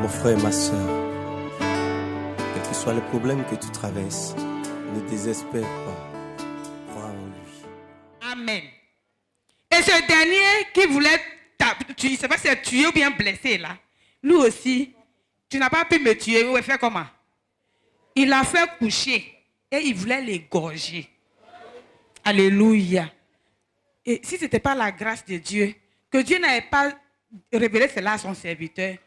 Mon frère et ma soeur, quels que soient les problèmes que tu traverses, ne désespère pas. Crois en lui. Amen. Et ce dernier qui voulait je ne sais pas si c'est tué ou bien blessé là, lui aussi, tu n'as pas pu me tuer, il fait comment? Il l'a fait coucher et il voulait l'égorger. Alléluia. Et si ce n'était pas la grâce de Dieu, que Dieu n'avait pas révélé cela à son serviteur,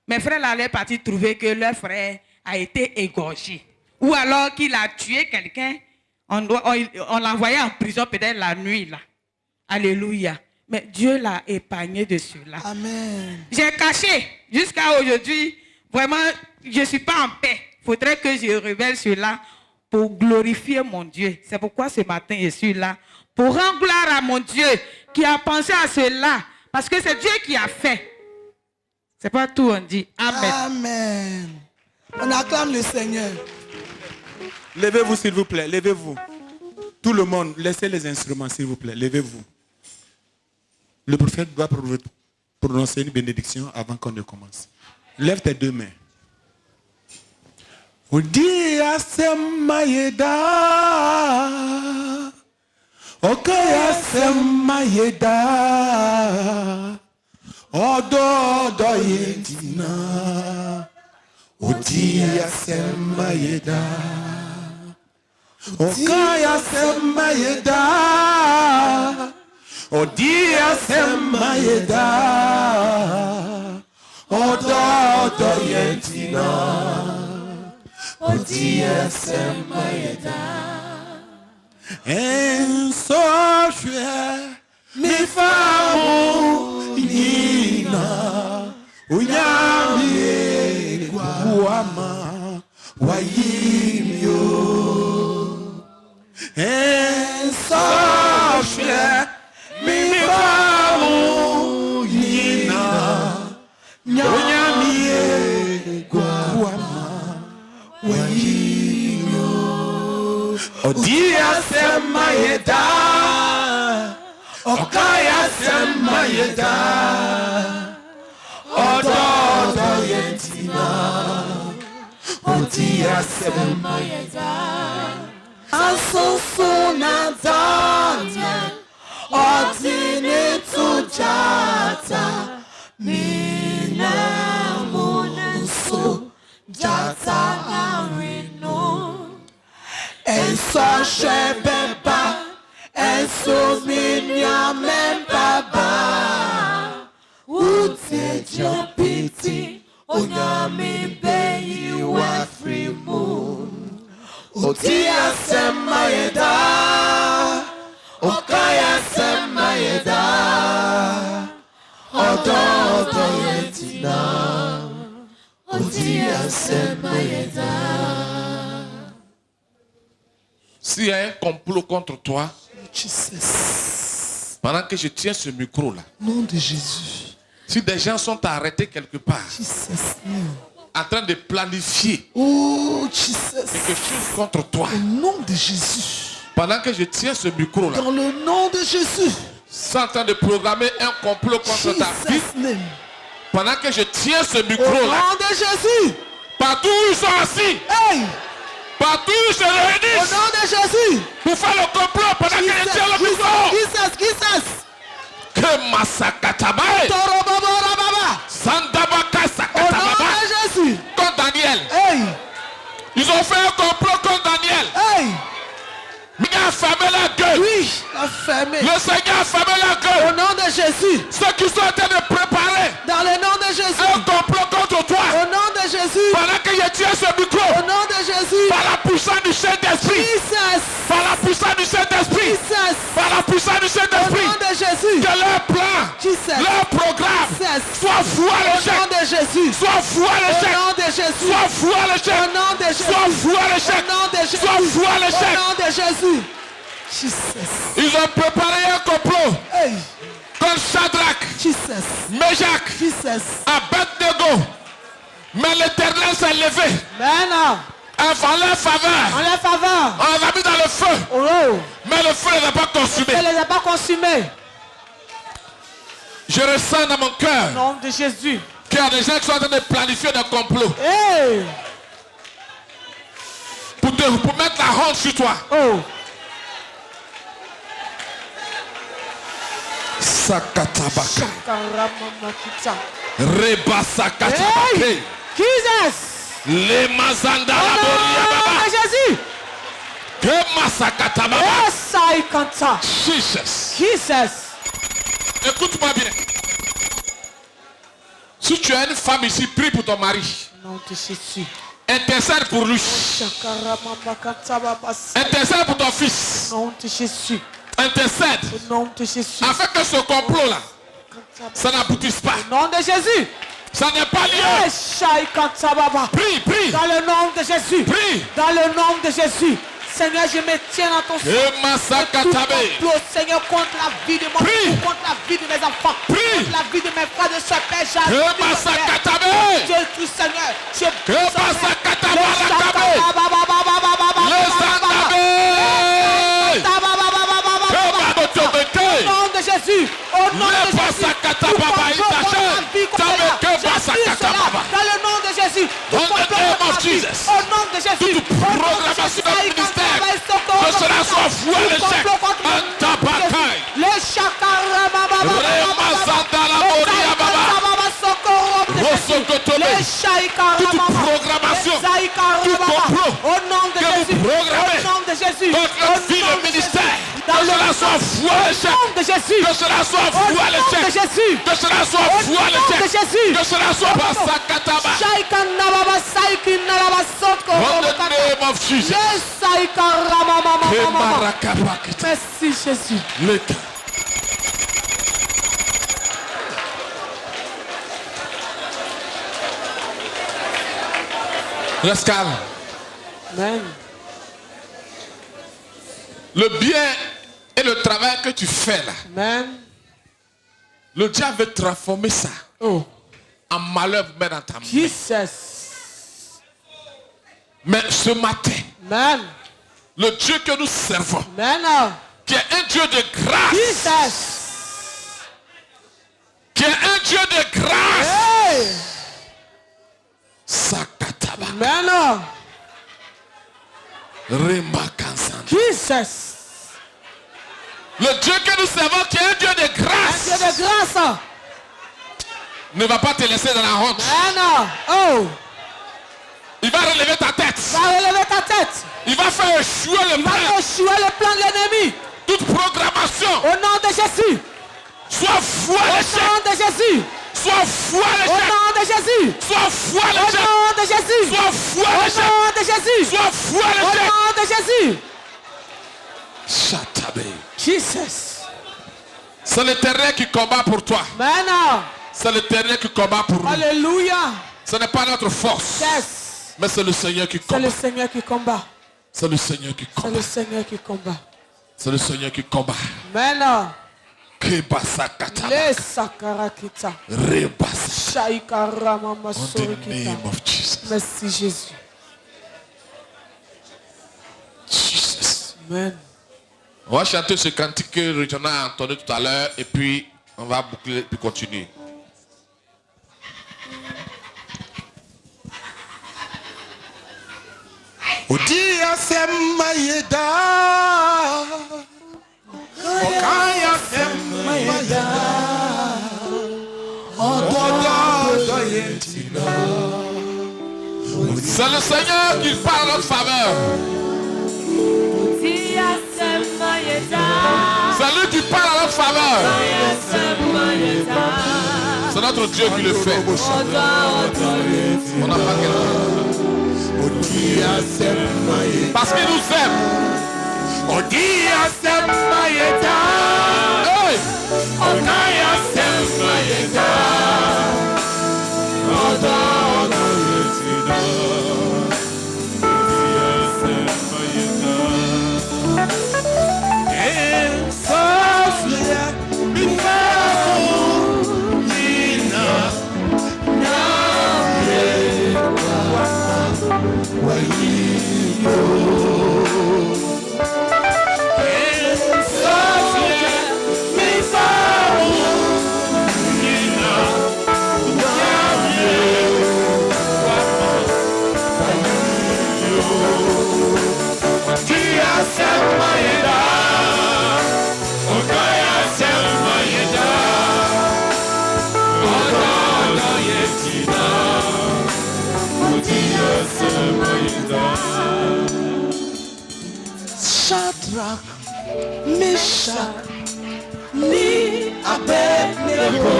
mes frères allaient partir trouver que leur frère a été égorgé. Ou alors qu'il a tué quelqu'un, on l'envoyait en prison peut-être la nuit là. Alléluia. Mais Dieu l'a épargné de cela. Amen. J'ai caché jusqu'à aujourd'hui. Vraiment, je ne suis pas en paix. Il faudrait que je révèle cela pour glorifier mon Dieu. C'est pourquoi ce matin je suis là. Pour rendre gloire à mon Dieu qui a pensé à cela. Parce que c'est Dieu qui a fait. C'est pas tout, on dit. Amen. Amen. On acclame le Seigneur. Levez-vous s'il vous plaît, levez-vous. Tout le monde, laissez les instruments s'il vous plaît, levez-vous. Le prophète doit prononcer une bénédiction avant qu'on ne commence. Lève tes deux mains. Udia semayeda, okaya semayeda, odo yedina. Udia semayeda, okaya semayeda, odia semayeda, odo yedina. Odia semayeda, ensoshwe mi famu nina unyami guama wayimyo, ensoshwe mi famu nina unyami guama. Odia semayeda, okaya semayeda, odo yentina. Odia semayeda, Asosuna danya, odini tujata, mina munusu jata arino. Enso shebeba, enso minyame baba. Ute jopiti, onyami beyi wafrimu. Otia semayeda, okaya semayeda, odo yetina. Otia semayeda. S'il y a un complot contre toi, Jesus. pendant que je tiens ce micro-là, Nom de Jésus. si des gens sont arrêtés quelque part, Jesus. en train de planifier Oh, Jesus. quelque chose contre toi, Au nom de Jésus. pendant que je tiens ce micro-là, Dans le nom de Jésus. sont en train de programmer un complot contre ta vie, Jesus name. pendant que je tiens ce Au micro-là, nom de Jésus. partout où ils sont assis, Hey. partout où ils se Au réunissent, nom de Jésus. pour faire le complot pendant que je tiens le micro, Jesus. que Masakatabae, Torobaba. Sandabaka Au nom Sakatababa, de Jésus. contre Daniel. Hey. Ils ont fait un complot contre Daniel. Hey. Mais il a fermé la gueule. Oui. La fermé. Le Seigneur a fermé la Au gueule. nom de Jésus. Ceux qui sont en train de préparer Dans le nom de Jésus. un complot contre toi, Au nom de Jésus. pendant que je tiens ce micro, Au nom de Jésus. par la puissance du Saint-Esprit, Jesus. par la puissance du Saint-Esprit, Jesus. par la puissance du Au Saint-Esprit, nom de Jésus. que leur plan, Jesus. leur programme, Jesus. soit fou à Au nom l'échec, de Jésus. soit fou à Au l'échec, nom de Jésus. soit fou à l'échec, Au nom de Jésus. soit fou à l'échec, Au nom de Jésus. soit fou à l'échec. Au nom de Jésus. Jesus. Ils ont préparé un complot Hey. contre Shadrach, Jesus. Meshach, Jesus. Abednego. Mais l'Éternel s'est levé Maintenant. en leur faveur. En leur faveur. On les a mis dans le feu. Oh. Mais le feu ne les a pas consumés. Elle ne les a pas consumés. Je ressens dans mon cœur Au nom de Jésus. qu'il y a des gens qui sont en train de planifier des complots Hey. pour mettre la honte sur toi. Oh. Sakatabaka. Shakaramamamaka. Rebasakatabake. Hey. Jesus. Le mazanda Au la boria nom baba. de Jésus. Que masakatababa. Yes, I can talk. Jesus. Jesus. Écoute-moi bien. Si tu as une femme ici, prie pour ton mari. Au nom de Jésus. Intercède pour lui. Shakaramamamaka. Intercède pour ton fils. Au nom de Jésus. Intercède. Au nom de Jésus. Afin que ce complot-là, ça n'aboutisse pas. Au nom de Jésus. Ça n'est pas lié. Yes, I can talk. Prie, prie. Dans le nom de Jésus. Prie. Dans le nom de Jésus. Seigneur, je me tiens dans ton Que Tout masakatabe. complot, Seigneur, contre la vie de mon Prie. époux, contre la vie de mes enfants, Prie. contre la vie de mes frères, de ce père, Que j'arrive. masakatabe. Jésus, Seigneur, je Que masakatabe lakabe. Le zandabe. Que babotobete. Au nom de Jésus, au nom Le de Jésus, masakatababa tout complot contre itache. la vie, contre Tabe la- que je dis masakatababa. cela dans le nom de Jésus, tout In the complot name contre of la vie, Jesus. au nom de Jésus, Toute programmation de ministère, que cela soit voué à l'échec. Antabakai. le chakara baba Remazanda la boria baba. Rosokotobe. Toute programmation, tout complot au nom de que vous Jésus, programmez au nom de Jésus, contre au notre vie nom de de ministère, Jésus. que cela soit voué à Au l'échec. nom de Jésus, Que cela soit au voué à nom de l'échec. Jésus, Que cela soit au voué à nom de l'échec. Jésus. Que cela soit Basakataba. Shaikana baba saikina baba soko In the name of Jesus. yes saikara mama mama. Kemarakabakita. Merci Jésus. Leka. Reste calme. Amen. Le bien et le travail que tu fais là, Amen. le diable veut transformer ça Oh, en malheur pour mettre dans ta main. Jesus. Mais ce matin, Amen. le Dieu que nous servons, Amen. qui est un Dieu de grâce, Jesus. qui est un Dieu de grâce, Hey. Sakataba, Amen. Remakansanda. Jesus. Le Dieu que nous servons, qui est un Dieu de Un grâce, Dieu de grâce. ne va pas te laisser dans la honte. Amen. Oh, Il va relever ta tête. va relever ta tête. Il va faire échouer le Va plan. échouer le plan de l'ennemi. Toute programmation Au nom de Jésus. soit fou à Au l'échec. nom de Jésus. Soit fou à Au l'échec. nom de Jésus. Soit fou à Au l'échec. nom de Jésus. Soit fou à Au l'échec. nom de Jésus. Soit fou à Au l'échec. nom de Jésus. Chatabe. Jesus. C'est l'Éternel qui combat pour toi. Amen. C'est l'Éternel qui combat pour nous. Alléluia. Ce n'est pas notre force, Yes. mais c'est le Seigneur qui C'est le combat. Seigneur qui combat. C'est le Seigneur qui C'est combat. le Seigneur qui combat. C'est le Seigneur qui combat. Amen. Kebasakataba. Le sakarakita. Rebasa. Shaikara mama In the sorikita. name of Jesus. Merci Jésus. Jesus. Amen. On va chanter ce cantique que Regina a entendu tout à l'heure et puis on va boucler puis continuer. Udia sema yeda. Okaya sema yeda. Ododo yentina. C'est le Seigneur qui parle en notre faveur. C'est lui qui parle en notre faveur. C'est notre Dieu qui le fait. On n'a pas quelqu'un. Parce qu'il nous aime. Odia sema yeda. Hey! Okaya sema yeda. Ododo yentina. Odia sema yeda. And softly before Nina. And softly before Misha, ni Abednego,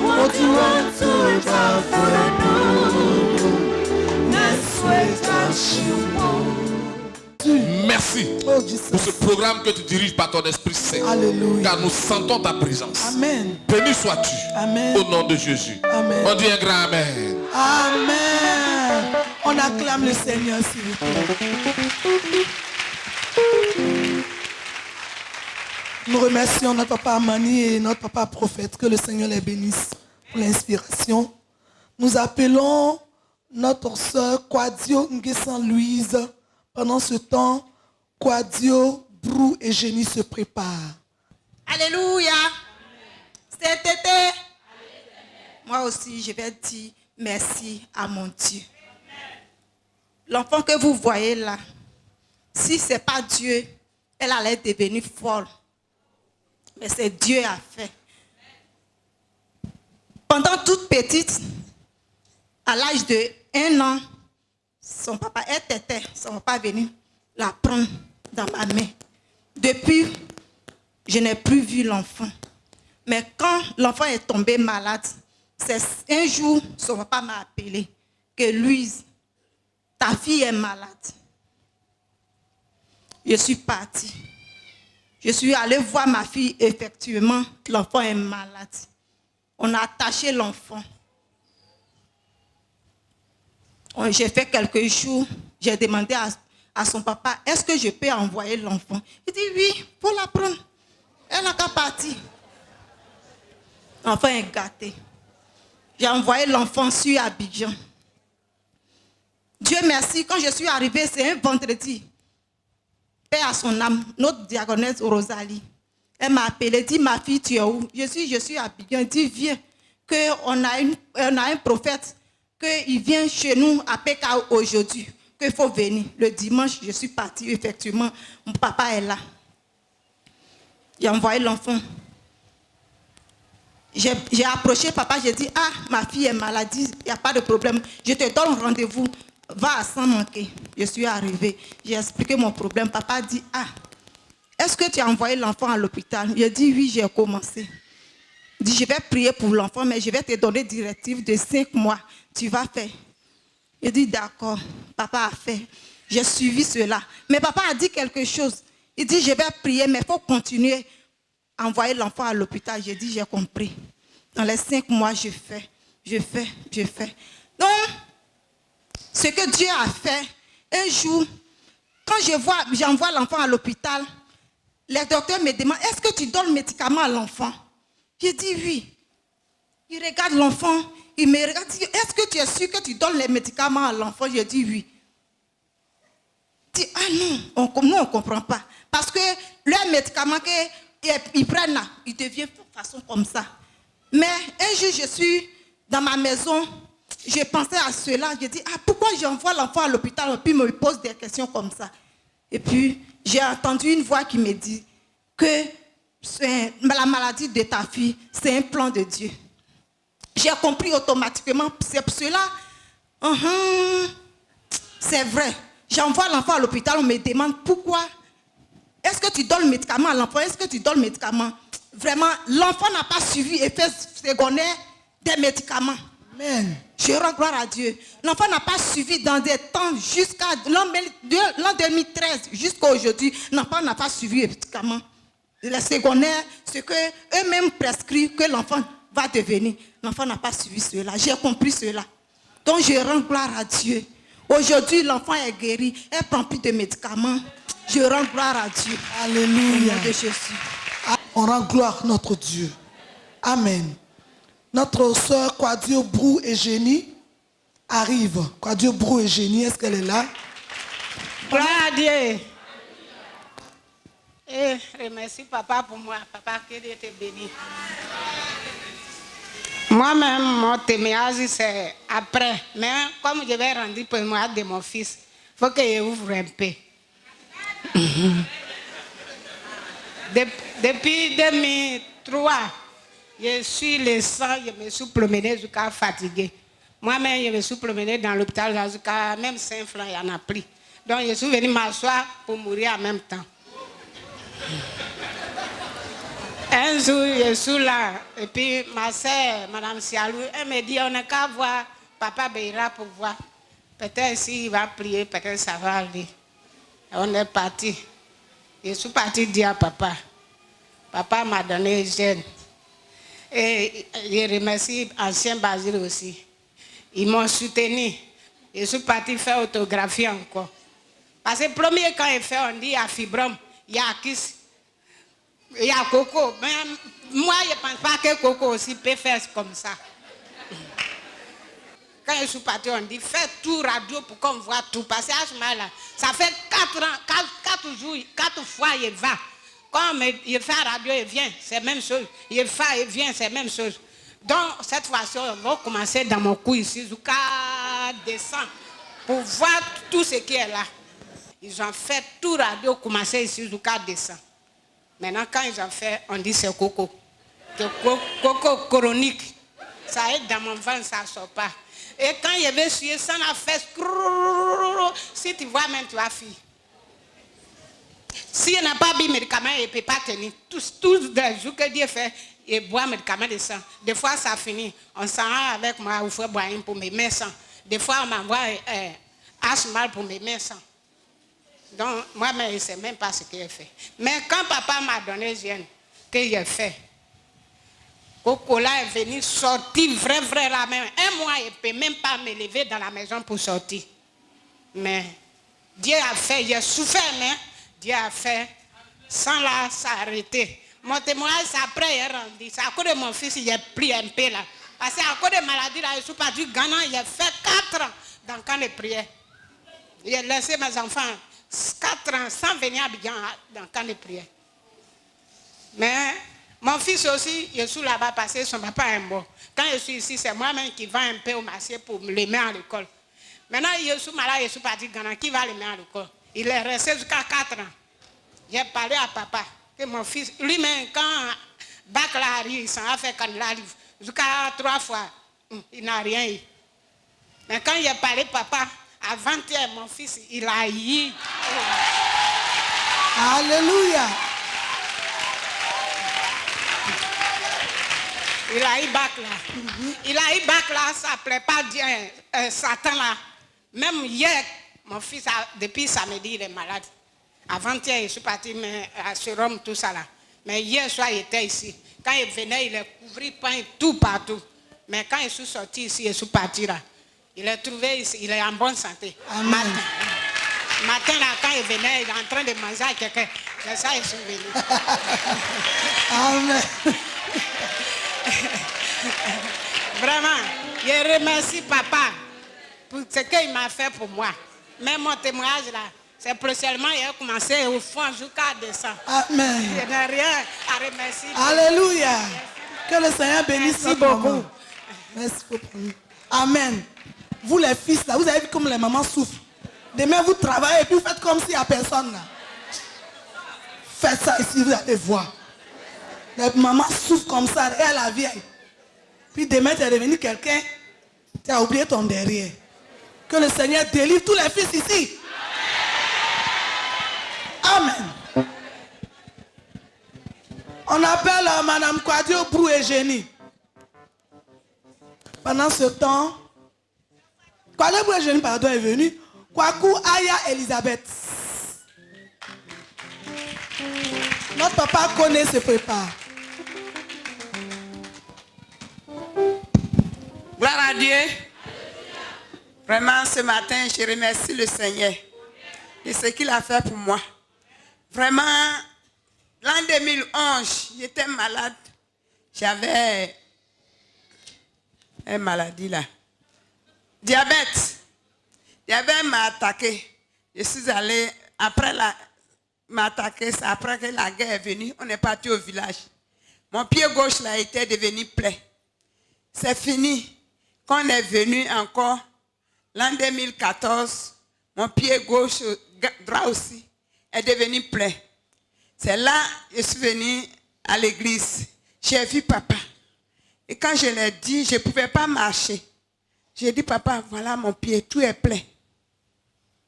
what you want to it out for Merci Oh pour ce Jesus. programme que tu diriges par ton Esprit Saint. Alléluia. Car nous sentons ta présence. Amen. Béni sois-tu. Amen. Au nom de Jésus. Amen. On dit un grand Amen. Amen. On acclame le Seigneur, s'il vous plaît. Nous remercions notre papa Amani et notre papa prophète. Que le Seigneur les bénisse pour l'inspiration. Nous appelons notre sœur Kwadio Nguessan Louise. Pendant ce temps, Kwadio, Brou et Génie se préparent. Alléluia. Cet été, moi aussi, je vais dire merci à mon Dieu. L'enfant que vous voyez là, si ce n'est pas Dieu, elle allait devenir folle. Mais c'est Dieu qui a fait. Pendant toute petite, à l'âge de 1 an, son papa est venu la prendre dans ma main. Depuis, je n'ai plus vu l'enfant. Mais quand l'enfant est tombé malade, c'est un jour, son papa m'a appelé que Louise, ta fille est malade. Je suis partie. Je suis allée voir ma fille, effectivement, l'enfant est malade. On a attaché l'enfant. J'ai fait quelques jours, j'ai demandé à son papa, est-ce que je peux envoyer l'enfant? Il dit oui, il faut la prendre. Elle n'a qu'à partir. L'enfant est gâté. J'ai envoyé l'enfant sur Abidjan. Dieu merci, quand je suis arrivée, c'est un vendredi. Paix à son âme, notre diaconesse Rosalie. Elle m'a appelé, dit ma fille, tu es où? Je suis à Abidjan. Elle dit viens, on a un prophète, qu'il vient chez nous à PK aujourd'hui, qu'il faut venir. Le dimanche, je suis partie, effectivement, mon papa est là. J'ai envoyé l'enfant. J'ai approché papa, j'ai dit, ah, ma fille est malade, il n'y a pas de problème, je te donne rendez-vous, va sans manquer. Je suis arrivée, j'ai expliqué mon problème. Papa dit, ah, est-ce que tu as envoyé l'enfant à l'hôpital? J'ai dit, oui, j'ai commencé. Il dit, je vais prier pour l'enfant, mais je vais te donner directive de 5 mois. Tu vas faire. Il dit, d'accord, papa a fait. J'ai suivi cela. Mais papa a dit quelque chose. Il dit, je vais prier, mais il faut continuer à envoyer l'enfant à l'hôpital. J'ai dit, j'ai compris. Dans les 5 mois, je fais. Donc, ce que Dieu a fait, un jour, quand j'envoie l'enfant à l'hôpital, les docteurs me demandent, est-ce que tu donnes le médicament à l'enfant? J'ai dit oui. Il regarde l'enfant, il me regarde, il dit, est-ce que tu es sûr que tu donnes les médicaments à l'enfant? J'ai dit oui. Il dit, ah non, nous on ne comprend pas. Parce que les médicaments qu'ils prennent là, ils deviennent de façon comme ça. Mais un jour, je suis dans ma maison, j'ai pensé à cela, j'ai dit, ah pourquoi j'envoie l'enfant à l'hôpital et puis me pose des questions comme ça. Et puis, j'ai entendu une voix qui me dit que la maladie de ta fille, c'est un plan de Dieu. J'ai compris automatiquement, c'est pour cela, c'est vrai. J'envoie l'enfant à l'hôpital, on me demande pourquoi. Est-ce que tu donnes le médicament à l'enfant? Est-ce que tu donnes le médicament? Vraiment, l'enfant n'a pas suivi effet secondaire des médicaments. Amen. Je rends gloire à Dieu. L'enfant n'a pas suivi dans des temps jusqu'à l'an 2013, jusqu'à aujourd'hui. L'enfant n'a pas suivi les médicaments. Les secondaires, ce qu'eux-mêmes prescrivent que l'enfant va devenir. L'enfant n'a pas suivi cela. J'ai compris cela. Donc je rends gloire à Dieu. Aujourd'hui, l'enfant est guéri. Elle prend plus de médicaments. Je rends gloire à Dieu. Alléluia. Au nom de Jésus. On rend gloire à notre Dieu. Amen. Notre soeur Kwadio Brou et Génie arrive. Kwadio Brou et Génie, est-ce qu'elle est là? Gloire à Dieu. Et remercie papa pour moi. Papa, que Dieu te bénisse. Moi-même, mon témoignage, c'est après. Mais comme je vais rendre le témoignage de mon fils, il faut que je ouvre un peu. Depuis 2003, je suis le sang, je me suis promené jusqu'à fatigué. Moi-même, je me suis promené dans l'hôpital jusqu'à même 5 francs, il y en a pris. Donc, je suis venu m'asseoir pour mourir en même temps. Un jour, je suis là, et puis ma soeur, Madame Sialou, elle me dit, on n'a qu'à voir Papa Beira pour voir. Peut-être s'il va prier, peut-être ça va aller. Et on est parti. Je suis parti dire à papa. Papa m'a donné jeune. Et je remercie ancien Basile aussi. Ils m'ont soutenu. Je suis parti faire autographie encore. Parce que le premier, quand il fait, on dit il y a fibrome, il y a kiss. Il y a Coco. Mais moi, je ne pense pas que Coco aussi peut faire comme ça. Quand je suis parti, on dit fais tout radio pour qu'on voit tout. Parce qu'à ce moment-là, ça fait 4 jours, 4 fois il va. Quand il fait radio, il vient, c'est la même chose. Il fait, il vient, c'est la même chose. Donc, cette fois-ci, on va commencer dans mon cou ici, jusqu'à descendre, pour voir tout ce qui est là. Ils ont fait tout radio, commencer ici, jusqu'à descendre. Maintenant, quand ils ont fait, on dit c'est Coco. Coco chronique. Ça aide dans mon ventre, ça ne sort pas. Et quand il avait suivi ça, on a fait... Si tu vois, même tu vas fuir. S'il n'a pas bu médicament, il ne peut pas tenir. Tous les jours que Dieu fait, il boit médicament de sang. Des fois, ça finit. On s'en va avec moi, il faut boire pour mes mains sang. Des fois, on m'envoie asthme pour mes mains sang. Donc, moi-même, je ne sais même pas ce qu'il a fait. Mais quand papa m'a donné jeune, que j'ai fait, Coco là est venu sortir vrai la main. Un mois, il ne peut même pas me lever dans la maison pour sortir. Mais Dieu a fait, j'ai souffert, mais Dieu a fait sans là s'arrêter. Mon témoignage, c'est après, il est rendu. C'est à cause de mon fils, j'ai pris un peu là. Parce qu'à cause de maladie, là, je suis parti du Ghana, j'ai fait 4 ans dans le camp de prière. J'ai laissé mes enfants 4 ans sans venir à Abidjan dans le camp de prière. Mais mon fils aussi, je suis là-bas parce que son papa est mort. Quand je suis ici, c'est moi-même qui vends un peu au marché pour les mettre à l'école. Maintenant, je suis malade, je suis parti du Ghana. Qui va les mettre à l'école? Il est resté jusqu'à 4 ans. J'ai parlé à papa que mon fils, lui-même, quand Bac là arrive, il s'en a fait quand il arrive. Jusqu'à 3 fois, il n'a rien eu. Mais quand il a parlé à papa, avant-hier, mon fils, il a eu. Alléluia. Il a eu Bac là. Il a eu Bac là, ça ne plaît pas Dieu, Satan là. Même hier, mon fils, depuis samedi, il est malade. Avant-hier, je suis parti à Rome, tout ça là. Mais hier soir, il était ici. Quand il venait, il est couvert pain tout partout. Mais quand je suis sorti ici, je suis parti là. Il est trouvé ici, il est en bonne santé. Matin là, quand il venait, il est en train de manger à quelqu'un. C'est ça, je suis venu. Amen. Vraiment, je remercie papa pour ce qu'il m'a fait pour moi. Même mon témoignage là, c'est précisément, il a commencé au fond jusqu'à descendre. Amen. Je n'ai rien à remercier. Alléluia. Que le Seigneur bénisse Merci notre beaucoup. maman. Merci beaucoup. Amen. Vous les fils là, vous avez vu comme les mamans souffrent. Demain vous travaillez et puis vous faites comme s'il n'y a personne là. Faites ça ici, vous allez voir. Les mamans souffrent comme ça, et à la vieille. Puis demain tu es devenu quelqu'un, tu as oublié ton derrière. Que le Seigneur délivre tous les fils ici. Amen. On appelle Madame Kwadio Brou et Génie. Pendant ce temps, Kwadio Brou et Génie, pardon, est venu. Kwaku Aya Elisabeth. Notre papa connaît, se prépare. Gloire à Dieu. Vraiment, ce matin, je remercie le Seigneur de ce qu'il a fait pour moi. Vraiment, l'an 2011, j'étais malade. J'avais une maladie là. Diabète. Diabète m'a attaqué. Je suis allée, après m'a attaqué, c'est après que la guerre est venue, on est parti au village. Mon pied gauche là était devenu plein. C'est fini. Quand on est venu encore, l'an 2014, mon pied gauche, droit aussi, est devenu plein. C'est là que je suis venue à l'église. J'ai vu papa. Et quand je l'ai dit, je ne pouvais pas marcher. J'ai dit, papa, voilà mon pied, tout est plein.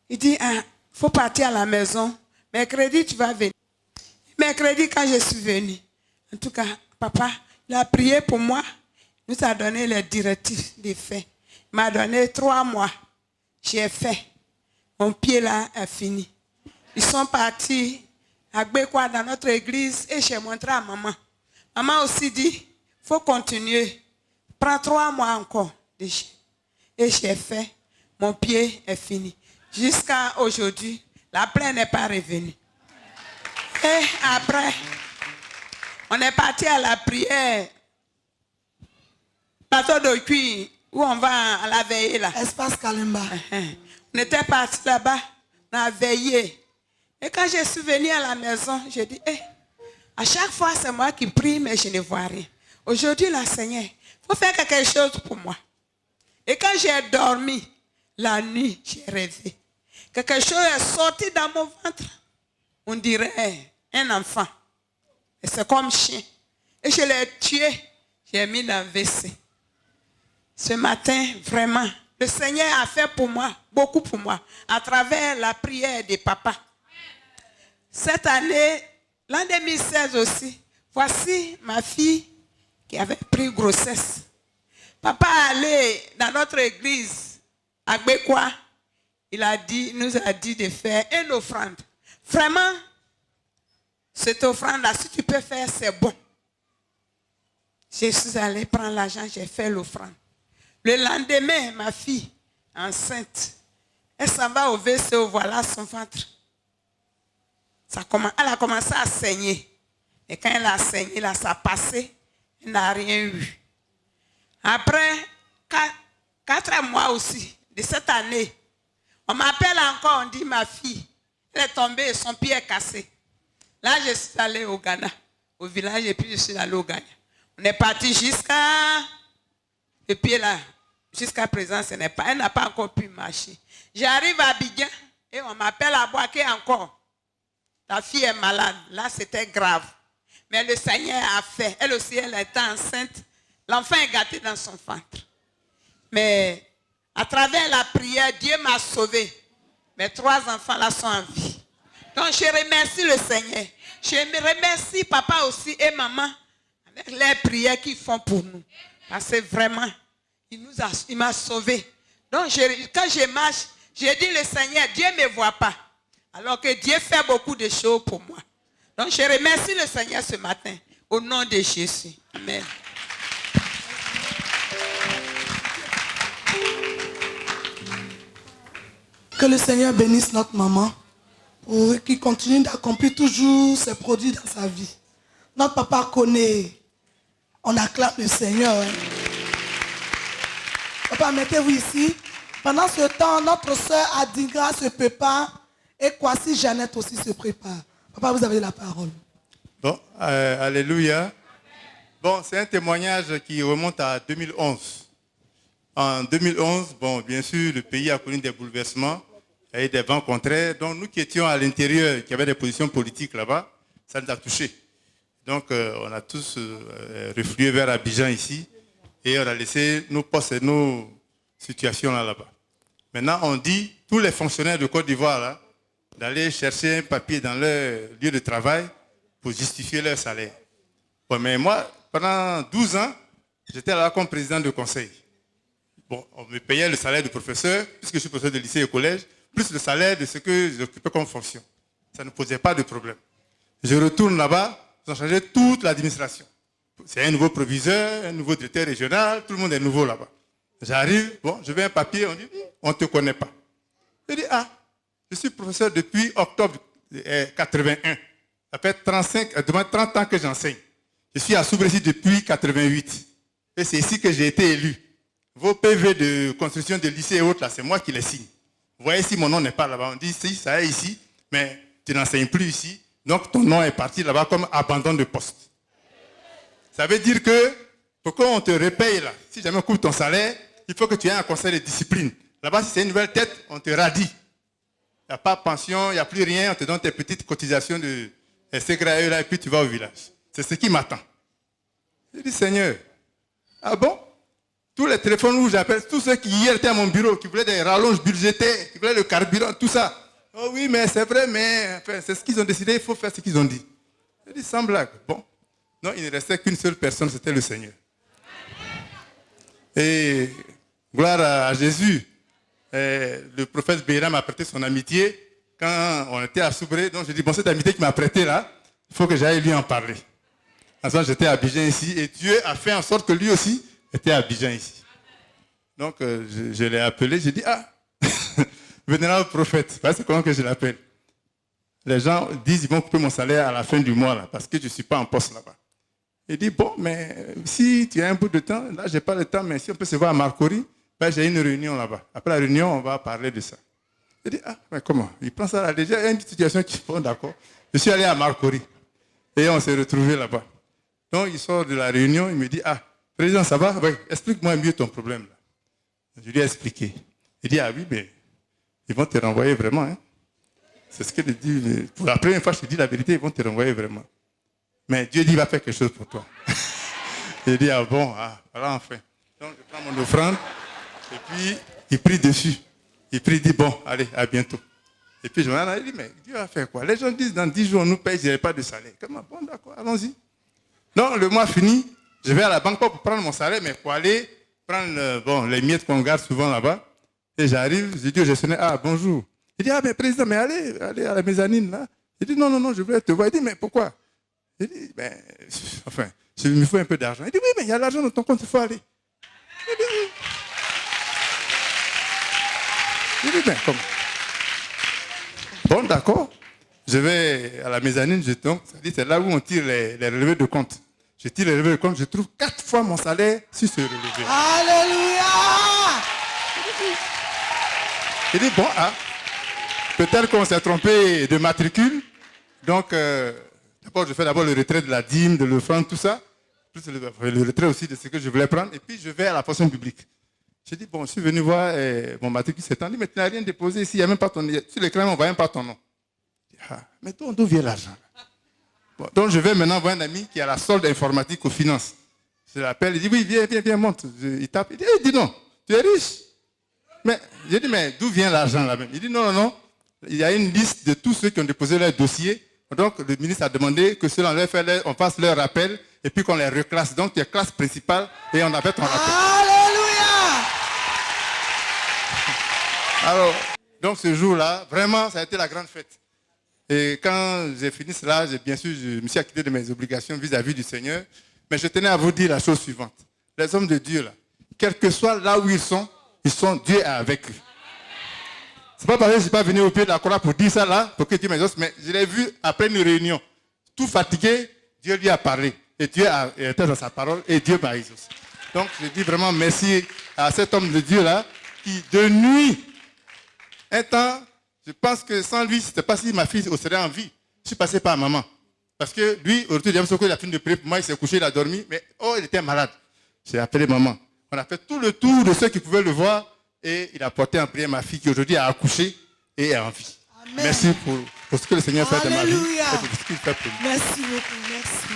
Il dit, il faut partir à la maison. Mercredi, tu vas venir. Mercredi, quand je suis venue, en tout cas, papa, il a prié pour moi. Il nous a donné les directives des faits. Il m'a donné 3 mois. J'ai fait. Mon pied là est fini. Ils sont partis à Gbekwa dans notre église et j'ai montré à maman. Maman aussi dit, il faut continuer. Prends 3 mois encore. Et j'ai fait. Mon pied est fini. Jusqu'à aujourd'hui, la plaie n'est pas revenue. Et après, on est parti à la prière. Plateau de cuir, où on va à la veillée là. Espace Kalimba. On était parti là-bas, on a veillé. Et quand je suis venue à la maison, j'ai dit, à chaque fois c'est moi qui prie, mais je ne vois rien. Aujourd'hui, la Seigneur, il faut faire quelque chose pour moi. Et quand j'ai dormi, la nuit, j'ai rêvé. Quelque chose est sorti dans mon ventre. On dirait un enfant. Et c'est comme chien. Et je l'ai tué. J'ai mis dans le WC. Ce matin, vraiment, le Seigneur a fait pour moi, beaucoup pour moi, à travers la prière des papas. Cette année, l'an 2016 aussi, voici ma fille qui avait pris grossesse. Papa allait dans notre église à Gbekwa. Il nous a dit de faire une offrande. Vraiment, cette offrande-là, si tu peux faire, c'est bon. Je suis allée prendre l'argent, j'ai fait l'offrande. Le lendemain, ma fille, enceinte, elle s'en va au WC, voilà son ventre. Elle a commencé à saigner. Et quand elle a saigné, là, ça a passé, elle n'a rien eu. Après 4 mois aussi, de cette année, on m'appelle encore, on dit ma fille, elle est tombée et son pied est cassé. Là, je suis allée au Ghana, au village, et puis je suis allée au Ghana. On est parti jusqu'à... Et puis là, jusqu'à présent, elle n'a pas encore pu marcher. J'arrive à Abidjan et on m'appelle à Boaké encore. Ta fille est malade. Là, c'était grave. Mais le Seigneur a fait. Elle aussi, elle était enceinte. L'enfant est gâté dans son ventre. Mais à travers la prière, Dieu m'a sauvé. Mes 3 enfants là sont en vie. Donc, je remercie le Seigneur. Je remercie papa aussi et maman avec les prières qu'ils font pour nous. Parce que vraiment, il m'a sauvé. Donc, quand je marche, j'ai dit le Seigneur, Dieu ne me voit pas. Alors que Dieu fait beaucoup de choses pour moi. Donc, je remercie le Seigneur ce matin. Au nom de Jésus. Amen. Que le Seigneur bénisse notre maman pour qu'il continue d'accomplir toujours ses produits dans sa vie. Notre papa connaît. On acclame le Seigneur. Papa, mettez-vous ici. Pendant ce temps, notre soeur Adingra se prépare et Kwasi Jeannette aussi se prépare. Papa, vous avez la parole. Bon, alléluia. Bon, c'est un témoignage qui remonte à 2011. En 2011, bon, bien sûr, le pays a connu des bouleversements, il y a eu des vents contraires. Donc, nous qui étions à l'intérieur, qui avaient des positions politiques là-bas, ça nous a touchés. Donc, on a tous reflué vers Abidjan ici et on a laissé nos postes et nos situations là-bas. Maintenant, on dit, tous les fonctionnaires de Côte d'Ivoire, là, d'aller chercher un papier dans leur lieu de travail pour justifier leur salaire. Bon, mais moi, pendant 12 ans, j'étais là comme président de conseil. Bon, on me payait le salaire de professeur, puisque je suis professeur de lycée et collège, plus le salaire de ce que j'occupais comme fonction. Ça ne posait pas de problème. Je retourne là-bas, ils ont changé toute l'administration. C'est un nouveau proviseur, un nouveau directeur régional, tout le monde est nouveau là-bas. J'arrive, bon, je veux un papier, on dit, on ne te connaît pas. Je dis, je suis professeur depuis octobre 81. Ça fait 30 ans que j'enseigne. Je suis à Soubressi depuis 88. Et c'est ici que j'ai été élu. Vos PV de construction de lycée et autres, là, c'est moi qui les signe. Vous voyez, si mon nom n'est pas là-bas, on dit, si, ça est ici, mais tu n'enseignes plus ici. Donc, ton nom est parti là-bas comme abandon de poste. Ça veut dire que, pour qu'on te repaye là, si jamais on coupe ton salaire, il faut que tu aies un conseil de discipline. Là-bas, si c'est une nouvelle tête, on te radie. Il n'y a pas de pension, il n'y a plus rien, on te donne tes petites cotisations de SGRAE là, et puis tu vas au village. C'est ce qui m'attend. Je dis, Seigneur, ah bon? Tous les téléphones où j'appelle, tous ceux qui hier étaient à mon bureau, qui voulaient des rallonges budgétaires, qui voulaient le carburant, tout ça. Oh oui, mais c'est vrai, mais enfin, c'est ce qu'ils ont décidé, il faut faire ce qu'ils ont dit. Il dit, sans blague. Bon. Non, il ne restait qu'une seule personne, c'était le Seigneur. Et gloire à Jésus. Le prophète Béra m'a prêté son amitié quand on était à Soubré. Donc je dis, bon, cette amitié qu'il m'a prêtée là, il faut que j'aille lui en parler. Ensuite, j'étais à Abidjan ici et Dieu a fait en sorte que lui aussi était à Abidjan ici. Donc je l'ai appelé, j'ai dit, ah, venez là au prophète. C'est comment que je l'appelle. Les gens disent, ils vont couper mon salaire à la fin du mois là, parce que je ne suis pas en poste là-bas. Il dit, bon, mais si tu as un bout de temps, là, je n'ai pas le temps, mais si on peut se voir à Marcory, ben, j'ai une réunion là-bas. Après la réunion, on va parler de ça. Il dit, ah, mais comment? Il prend ça là, déjà, il y a une petite situation qui font d'accord. Je suis allé à Marcory et on s'est retrouvés là-bas. Donc, il sort de la réunion, il me dit, ah, président, ça va? Oui, explique-moi mieux ton problème là. Je lui ai expliqué. Il dit, ah oui, mais ils vont te renvoyer vraiment. Hein? C'est ce qu'il dit. Pour la première fois, je te dis la vérité, ils vont te renvoyer vraiment. Mais Dieu dit, il va faire quelque chose pour toi. Il dit, ah bon, ah, voilà enfin. Donc, je prends mon offrande, et puis, il prie dessus. Il prie, il dit, bon, allez, à bientôt. Et puis, je me dis, mais Dieu va faire quoi? Les gens disent, dans 10 jours, on nous paye, je n'ai pas de salaire. Comment? Bon, d'accord, allons-y. Non, le mois fini, je vais à la banque pas pour prendre mon salaire, mais pour aller prendre les miettes qu'on garde souvent là-bas. Et j'arrive, je dis au gestionnaire, ah, bonjour. Il dit, ah, mais président, mais allez à la mezzanine, là. Il dit, non, je voulais te voir. Il dit, mais pourquoi? Il dit, ben, enfin, il me faut un peu d'argent. Il dit, oui, mais il y a l'argent dans ton compte, il faut aller. Il dit, oui. Il dit, ben, comment? Bon, d'accord. Je vais à la mezzanine, c'est là où on tire les relevés de compte. Je tire les relevés de compte, je trouve 4 fois mon salaire sur ce relevé. Alléluia! Il dit, bon, ah, peut-être qu'on s'est trompé de matricule. Donc, d'abord, je fais d'abord le retrait de la dîme, de l'offrande, tout ça. Plus le retrait aussi de ce que je voulais prendre. Et puis, je vais à la fonction publique. J'ai dit, bon, je suis venu voir mon matricule s'est dit, mais tu n'as rien déposé ici, il n'y a même pas ton nom. Sur l'écran, on ne voit même pas ton nom. Ah, mais d'où vient l'argent? Bon, donc, je vais maintenant voir un ami qui a la solde informatique aux finances. Je l'appelle, il dit, oui, viens, monte. Il tape, il dit, non, tu es riche. Mais, j'ai dit, mais d'où vient l'argent là-même? Il dit, non. Il y a une liste de tous ceux qui ont déposé leur dossier. Donc, le ministre a demandé que ceux-là, on fasse leur rappel et puis qu'on les reclasse. Donc, il y a classe principale et on appelle ton rappel. Alléluia! Alors, donc ce jour-là, vraiment, ça a été la grande fête. Et quand j'ai fini cela, bien sûr, je me suis acquitté de mes obligations vis-à-vis du Seigneur. Mais je tenais à vous dire la chose suivante. Les hommes de Dieu, là, quel que soit là où ils sont, Dieu est avec eux. C'est pas parce que je ne suis pas venu au pied de la croix pour dire ça là, pour que Dieu m'exauce, mais je l'ai vu après une réunion. Tout fatigué, Dieu lui a parlé. Et Dieu a été dans sa parole et Dieu m'a exaucé. Donc je dis vraiment merci à cet homme de Dieu là, qui de nuit, un temps, je pense que sans lui, ce n'était pas si ma fille serait en vie. Je suis passé par maman. Parce que lui, au retour de il a fini de prier pour moi, il s'est couché, il a dormi, mais il était malade. J'ai appelé maman. On a fait tout le tour de ceux qui pouvaient le voir et il a porté en prière ma fille qui aujourd'hui a accouché et est en vie. Amen. Merci pour ce que le Seigneur fait de ma vie et pour ce qu'il fait pour nous. Merci beaucoup, merci.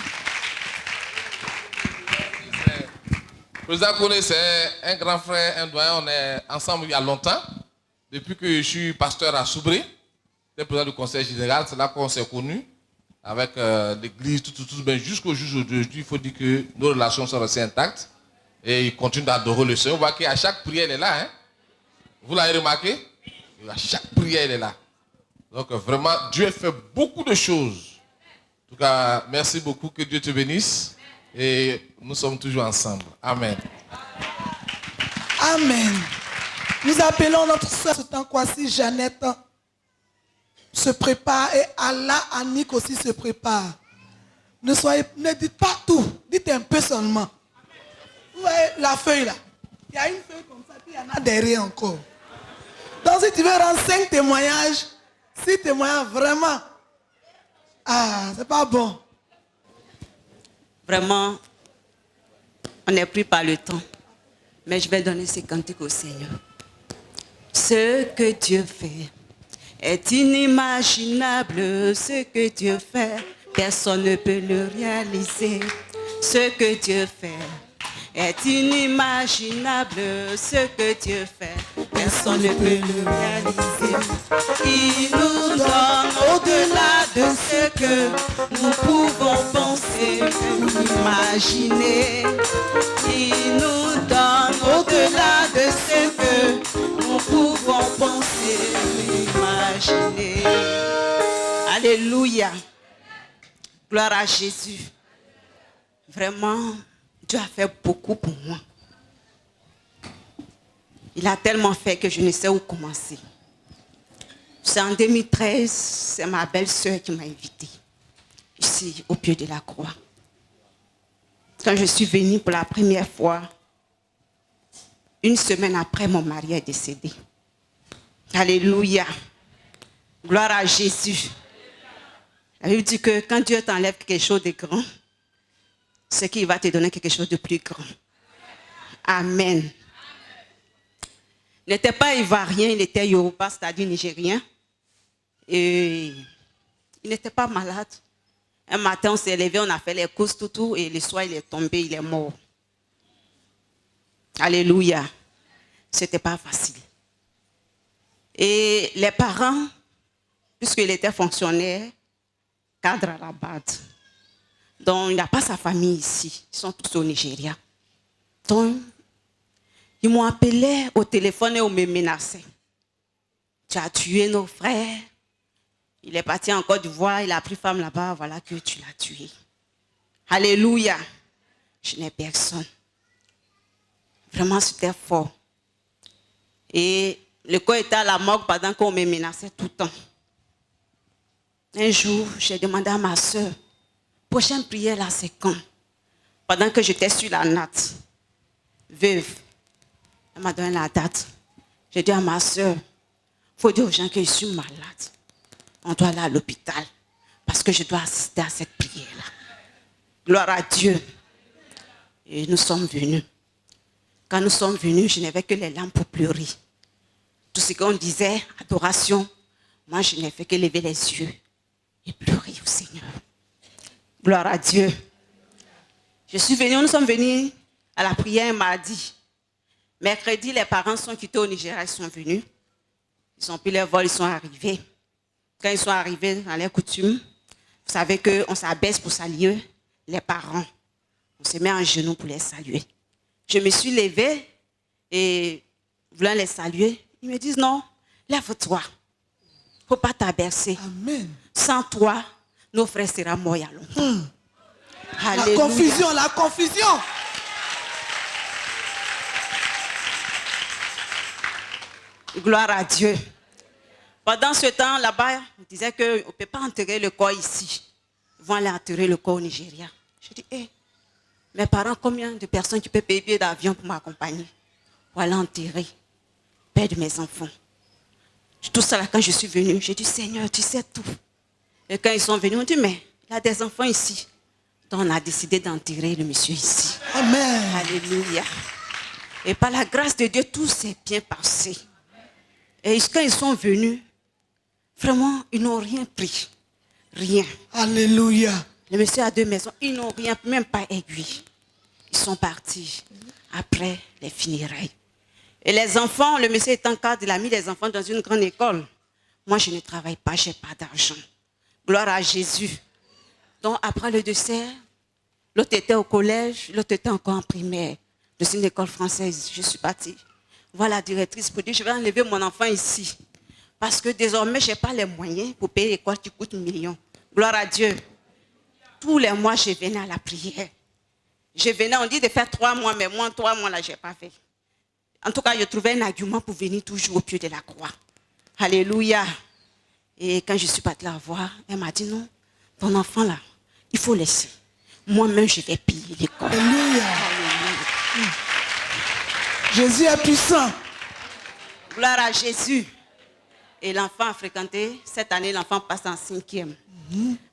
Président Kone, c'est un grand frère, un doyen, on est ensemble il y a longtemps. Depuis que je suis pasteur à Soubré, le président du conseil général, c'est là qu'on s'est connus avec l'église, tout bien jusqu'au jour d'aujourd'hui. Il faut dire que nos relations sont restées intactes et il continue d'adorer le Seigneur. On voit qu'à chaque prière, il est là. Hein? Vous l'avez remarqué? À chaque prière, il est là. Donc vraiment, Dieu fait beaucoup de choses. En tout cas, merci beaucoup, que Dieu te bénisse. Et nous sommes toujours ensemble. Amen. Amen. Nous appelons notre soeur ce temps Kwasi Jeannette se prépare et Allah Annick aussi se prépare. Ne dites pas tout, dites un peu seulement. Vous voyez la feuille là? Il y a une feuille comme ça, puis il y en a derrière encore. Donc si tu veux rendre 5 témoignages, 6 témoignages vraiment, c'est pas bon. Vraiment, on est pris par le temps. Mais je vais donner ces cantiques au Seigneur. Ce que Dieu fait est inimaginable. Ce que Dieu fait, personne ne peut le réaliser. Ce que Dieu fait est inimaginable. Ce que Dieu fait, personne ne peut le réaliser. Il nous donne au-delà de ce que nous pouvons penser ou imaginer. Il nous donne au-delà de ce que nous pouvons penser ou imaginer. Alléluia. Gloire à Jésus. Vraiment, Dieu a fait beaucoup pour moi. Il a tellement fait que je ne sais où commencer. C'est en 2013, c'est ma belle-sœur qui m'a invitée ici au pied de la croix. Quand je suis venue pour la première fois, une semaine après, mon mari est décédé. Alléluia. Gloire à Jésus. La Bible dit que quand Dieu t'enlève quelque chose de grand, c'est qu'il va te donner quelque chose de plus grand. Amen. Il n'était pas ivoirien, il était yoruba, c'est-à-dire nigérien. Et il n'était pas malade. Un matin, on s'est levé, on a fait les courses, tout, et le soir, il est tombé, il est mort. Alléluia. C'était pas facile. Et les parents, puisqu'il était fonctionnaire, cadre à la base, donc il n'a pas sa famille ici, ils sont tous au Nigeria. Donc, ils m'ont appelé au téléphone et ils me menaçaient. Tu as tué nos frères. Il est parti en Côte d'Ivoire, il a pris femme là-bas, voilà que tu l'as tué. Alléluia. Je n'ai personne. Vraiment, c'était fort. Et le corps était à la morgue pendant qu'on me menaçait tout le temps. Un jour, j'ai demandé à ma soeur, prochaine prière là, c'est quand? Pendant que j'étais sur la natte, veuve. Elle m'a donné la date. J'ai dit à ma soeur, il faut dire aux gens que je suis malade. On doit aller à l'hôpital parce que je dois assister à cette prière-là. Gloire à Dieu. Et nous sommes venus. Quand nous sommes venus, je n'avais que les larmes pour pleurer. Tout ce qu'on disait, adoration, moi je n'ai fait que lever les yeux et pleurer au Seigneur. Gloire à Dieu. Je suis venue, nous sommes venus à la prière un mardi. Mercredi, les parents sont quittés au Nigeria, ils sont venus. Ils ont pris leur vol, ils sont arrivés. Quand ils sont arrivés dans les coutumes, vous savez qu'on s'abaisse pour saluer les parents. On se met en genoux pour les saluer. Je me suis levée et voulant les saluer, ils me disent non, lève-toi. Il ne faut pas t'abaisser. Amen. Sans toi, nos frères seront morts il y a longtemps. La confusion, la confusion. Gloire à Dieu. Pendant ce temps, là-bas, on disait qu'on ne peut pas enterrer le corps ici. Ils vont aller enterrer le corps au Nigeria. Je dis, hey, mes parents, combien de personnes qui peuvent payer billet d'avion pour m'accompagner? Pour aller enterrer, père de mes enfants. Tout ça, là, quand je suis venue, j'ai dit, Seigneur, tu sais tout. Et quand ils sont venus, on dit, mais il y a des enfants ici. Donc on a décidé d'enterrer le monsieur ici. Amen. Alléluia. Et par la grâce de Dieu, tout s'est bien passé. Et quand ils sont venus, vraiment, ils n'ont rien pris. Rien. Alléluia. Le monsieur a 2 maisons, ils n'ont rien, même pas aiguille. Ils sont partis après les funérailles. Et les enfants, le monsieur étant cadre, il a mis les enfants dans une grande école. Moi, je ne travaille pas, je n'ai pas d'argent. Gloire à Jésus. Donc, après le dessert, l'autre était au collège, l'autre était encore en primaire, dans une école française. Je suis partie voir la directrice pour dire, je vais enlever mon enfant ici. Parce que désormais, je n'ai pas les moyens pour payer l'école qui coûte 1 million. Gloire à Dieu. Tous les mois, je venais à la prière. Je venais, on dit de faire 3 mois, mais moi, 3 mois, là, je n'ai pas fait. En tout cas, je trouvais un argument pour venir toujours au pied de la croix. Alléluia. Et quand je suis partie la voir, elle m'a dit, non, ton enfant là, il faut laisser. Moi-même, je vais payer l'école. Alléluia. Jésus est puissant. Gloire à Jésus. Et l'enfant a fréquenté. Cette année, l'enfant passe en 5e.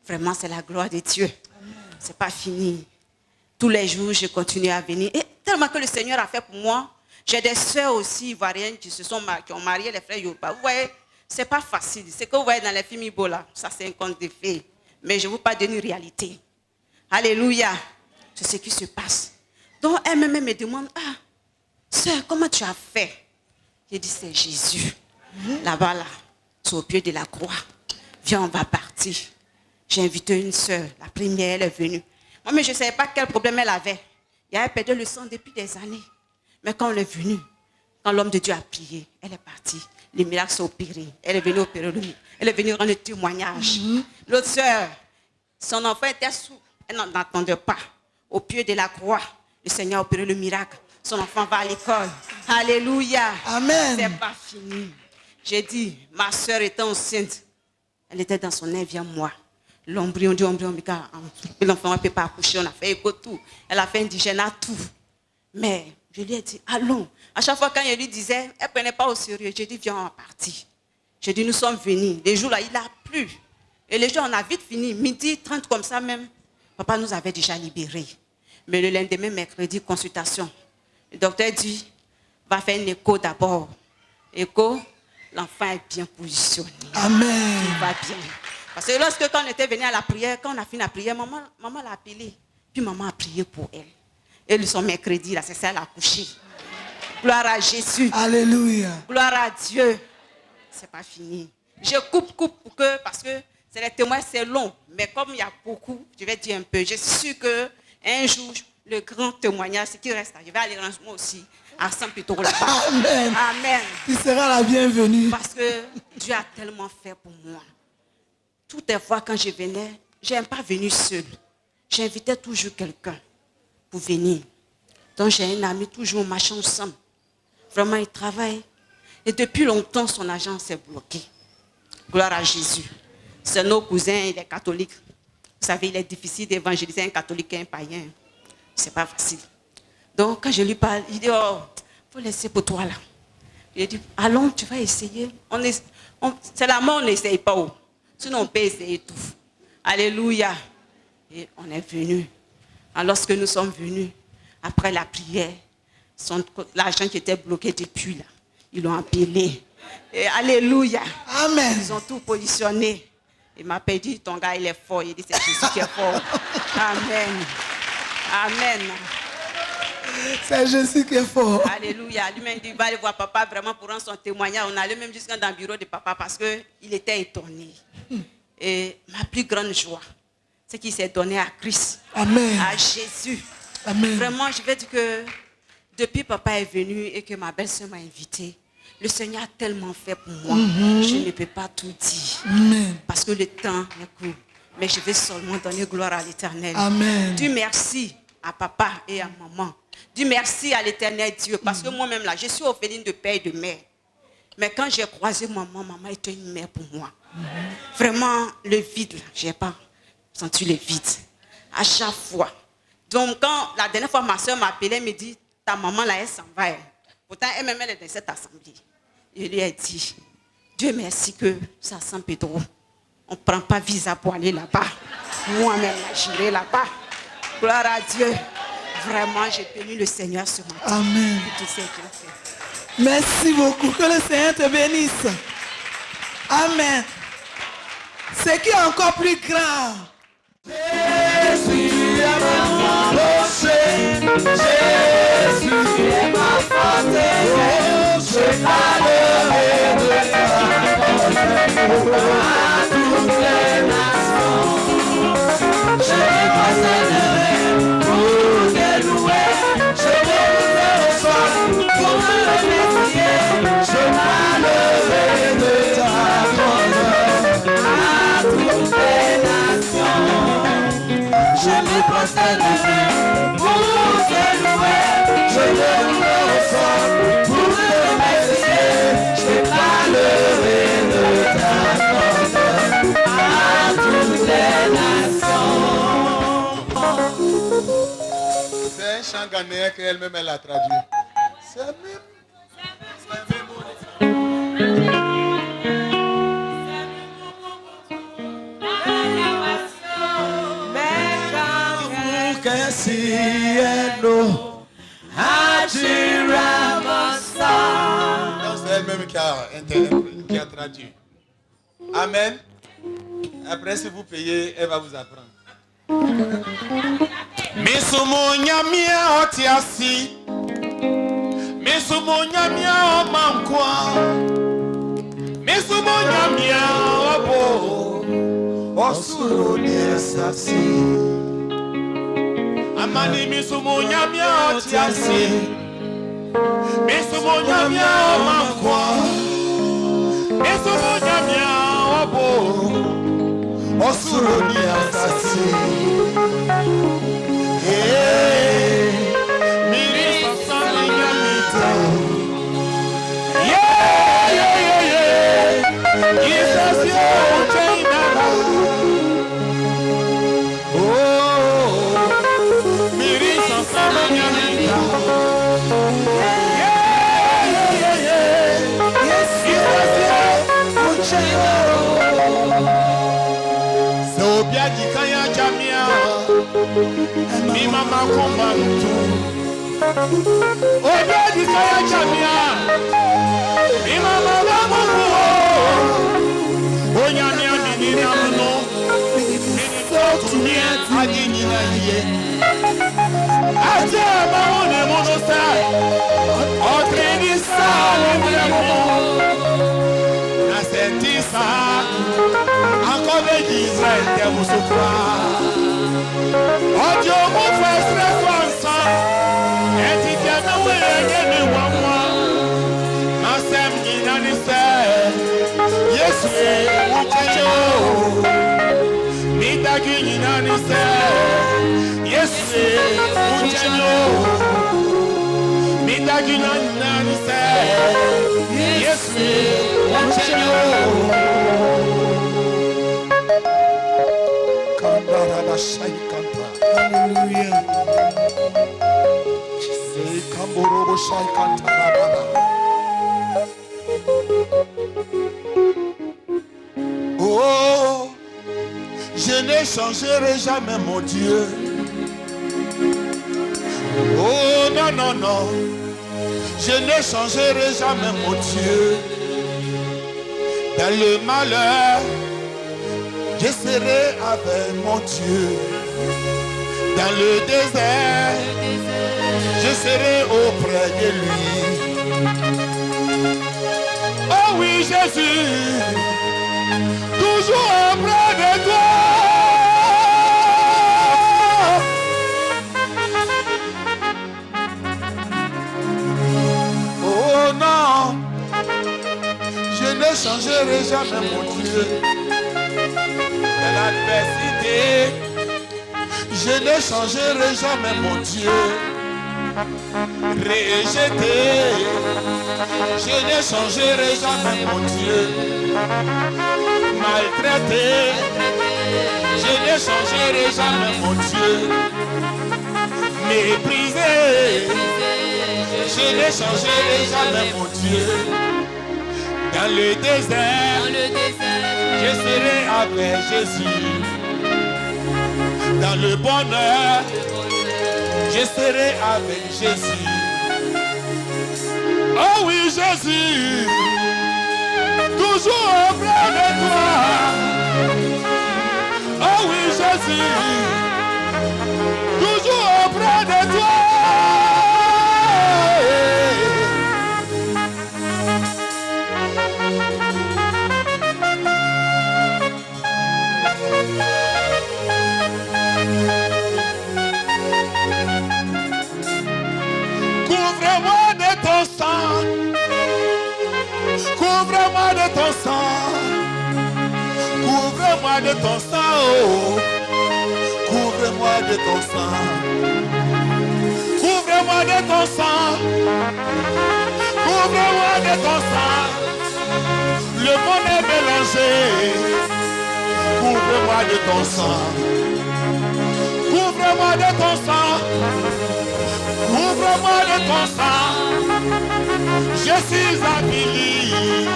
Vraiment, c'est la gloire de Dieu. Ce n'est pas fini. Tous les jours, je continue à venir. Et tellement que le Seigneur a fait pour moi, j'ai des sœurs aussi ivoiriennes qui ont marié les frères Yoruba. Vous voyez, ce n'est pas facile. Ce que vous voyez dans les films Ibo là, ça c'est un conte de fées. Mais je vous parle d'une réalité. Alléluia. C'est ce qui se passe. Donc elle-même me demande, ah, sœur, comment tu as fait? J'ai dit, c'est Jésus. Là-bas, là, c'est au pied de la croix. Viens, on va partir. J'ai invité une soeur. La première, elle est venue. Moi, mais je ne savais pas quel problème elle avait. Elle avait perdu le sang depuis des années. Mais quand on est venu, quand l'homme de Dieu a prié, elle est partie. Les miracles sont opérés. Elle est venue opérer le miracle. Elle est venue rendre témoignage. L'autre soeur, son enfant était sourd. Elle n'en attendait pas. Au pied de la croix, le Seigneur a opéré le miracle. Son enfant va à l'école. Alléluia. Amen. C'est pas fini. J'ai dit, ma soeur était enceinte. Elle était dans son 9e mois. L'embryon, l'enfant ne peut pas accoucher. On a fait écho tout. Elle a fait indigène tout. Mais je lui ai dit, allons. À chaque fois quand je lui disais, elle ne prenait pas au sérieux. J'ai dit, viens, on va partir. J'ai dit, nous sommes venus. Les jours là, il a plu. Et les jours, on a vite fini. Midi 30 comme ça même. Papa nous avait déjà libérés. Mais le lendemain, mercredi, consultation. Le docteur dit, va faire une écho d'abord. Écho, l'enfant est bien positionné. Amen. Il va bien. Parce que lorsque quand on était venu à la prière, quand on a fini la prière, maman l'a appelé. Puis maman a prié pour elle. Et son mercredi, là, c'est ça, elle a accouché. Gloire à Jésus. Alléluia. Gloire à Dieu. C'est pas fini. Je coupe parce que c'est les témoins, c'est long. Mais comme il y a beaucoup, je vais dire un peu. Je suis sûr qu'un jour, le grand témoignage, ce qui reste, je vais aller moi aussi à Saint-Pétro là-bas. Amen. Amen. Tu seras la bienvenue. Parce que Dieu a tellement fait pour moi. Toutes les fois quand je venais, je n'aime pas venir seule. J'invitais toujours quelqu'un pour venir. Donc j'ai un ami, toujours on marche ensemble. Vraiment, il travaille. Et depuis longtemps, son agent s'est bloqué. Gloire à Jésus. C'est nos cousins, il est catholique. Vous savez, il est difficile d'évangéliser un catholique et un païen. C'est pas facile. Donc quand je lui parle, il dit, oh, il faut laisser pour toi là. Il dit, allons, tu vas essayer. C'est la mort, on n'essaye pas. Sinon, on peut essayer tout. Alléluia. Et on est venu. Alors, lorsque nous sommes venus, après la prière, l'agent qui était bloqué depuis là, ils l'ont appelé. Et alléluia. Amen. Ils ont tout positionné. Il m'a dit, ton gars, il est fort. Il dit, c'est Jésus qui est fort. Amen. Amen. C'est Jésus qui est fort. Alléluia. Lui-même dit, il va aller voir papa vraiment pour rendre son témoignage. On allait même jusqu'à dans le bureau de papa parce qu'il était étonné. Et ma plus grande joie, c'est qu'il s'est donné à Christ. Amen. À Jésus. Amen. Vraiment, je vais dire que depuis papa est venu et que ma belle-sœur m'a invité, le Seigneur a tellement fait pour moi. Je ne peux pas tout dire. Amen. Parce que le temps est court. Mais je vais seulement donner gloire à l'Éternel. Amen. Dis merci à papa et à maman. Dis merci à l'Éternel Dieu. Parce que moi-même là, je suis orpheline de père et de mère. Mais quand j'ai croisé maman, maman était une mère pour moi. Vraiment, le vide là, je n'ai pas senti le vide. À chaque fois. Donc quand la dernière fois ma soeur m'appelait, elle me dit, ta maman là, elle s'en va. Pourtant, elle-même, elle est dans cette assemblée. Je lui ai dit, Dieu merci que c'est à Saint-Pétro. On ne prend pas visa pour aller là-bas. Moi-même, j'irai là-bas. Gloire à Dieu. Vraiment, j'ai béni le Seigneur ce matin. Amen. Pour tout ce qu'il a fait. Merci beaucoup. Que le Seigneur te bénisse. Amen. Ce qui est encore plus grand. Jésus est ma rocher. Jésus est ma forteresse. Je parlerai de toi à toutes les nations. Je les procéderai pour te louer. Je les reçois pour me remercier. Je parlerai de ta grandeur à toutes les nations. Je me procéderai pour te louer. Je les reçois pour me remercier. Je parlerai de ta grandeur à toutes les nations. C'est un chant ghanéen qu'elle-même elle a traduit. C'est même. C'est elle-même qui a traduit. Amen. Après, si vous payez, elle va vous apprendre. Misumu nyamia otiasi. Misu Misumonyamia Mankwa Misumonyamia Abo Osuro ni Esasi Amani Misumonyamia Otiasi Misumonyamia Mankwa Misumonyamia Abo Osuro ni Esasi Mi mama kumba mtu Oja dikaya chamia Mi mama wamungu Onyamia minina mno Minito tumia adini na ye Aje maone monosa Otreni sa Lemremo Nasenti sa Akobe Israel de Musukwa Ojo mo fesre kwansa Eti tiana weye ni wamwa Masem nina ni se Yesu ucheyo Midagi nina ni se Yesu ucheyo Midagi nina ni se Yesu ucheyo Hallelujah. Oh, je ne changerai jamais mon Dieu. Oh non, non, non, je ne changerai jamais mon Dieu. Dans le malheur, je serai avec mon Dieu. Dans le désert, je serai auprès de lui. Oh oui, Jésus, toujours auprès de toi. Oh non, je ne changerai jamais mon Dieu. Dans l'adversité, je ne changerai jamais mon Dieu. Rejeté, je ne changerai jamais mon Dieu. Maltraité, je ne changerai jamais mon Dieu. Méprisé, je ne changerai jamais mon Dieu. Dans le désert, je serai avec Jésus. Dans le bonheur, je serai avec Jésus. Oh oui, Jésus, toujours auprès de toi. Oh oui, Jésus, toujours auprès de toi. Couvre-moi de ton sang. Couvre-moi de ton sang. Couvre-moi de ton sang. Oh. Couvre-moi de ton sang. Couvre-moi de ton sang. Couvre-moi de ton sang. Le monde est mélangé. Couvre-moi de ton sang. Couvre-moi de ton sang. Couvre-moi de ton sang. Je suis avili.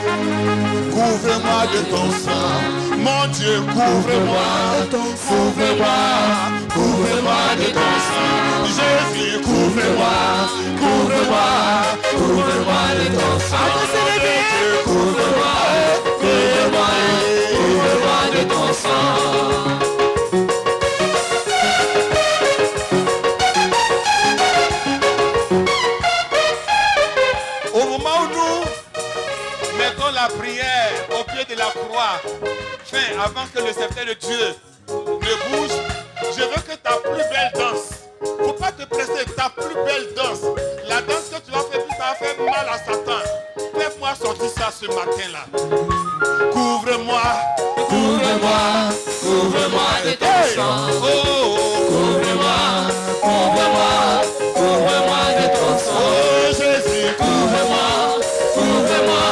Couvre-moi de ton sang. Mon Dieu, couvre-moi. Couvre-moi. Couvre-moi de ton sang. Jésus, couvre-moi. Couvre-moi. Couvre-moi de ton sang. Mon Dieu, couvre-moi. Couvre-moi. Couvre-moi de ton sang. faisons la prière au pied de la croix, avant que le sceptre de Dieu ne bouge, je veux que ta plus belle danse, il ne faut pas te presser, ta plus belle danse, la danse que tu vas faire, ça va faire mal à Satan. Fais-moi sortir ça ce matin-là. Couvre-moi, couvre-moi, couvre-moi de ton sang. Couvre-moi, couvre-moi, couvre-moi de ton sang. Oh Jésus, couvre-moi, couvre-moi,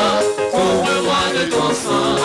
couvre-moi de ton sang.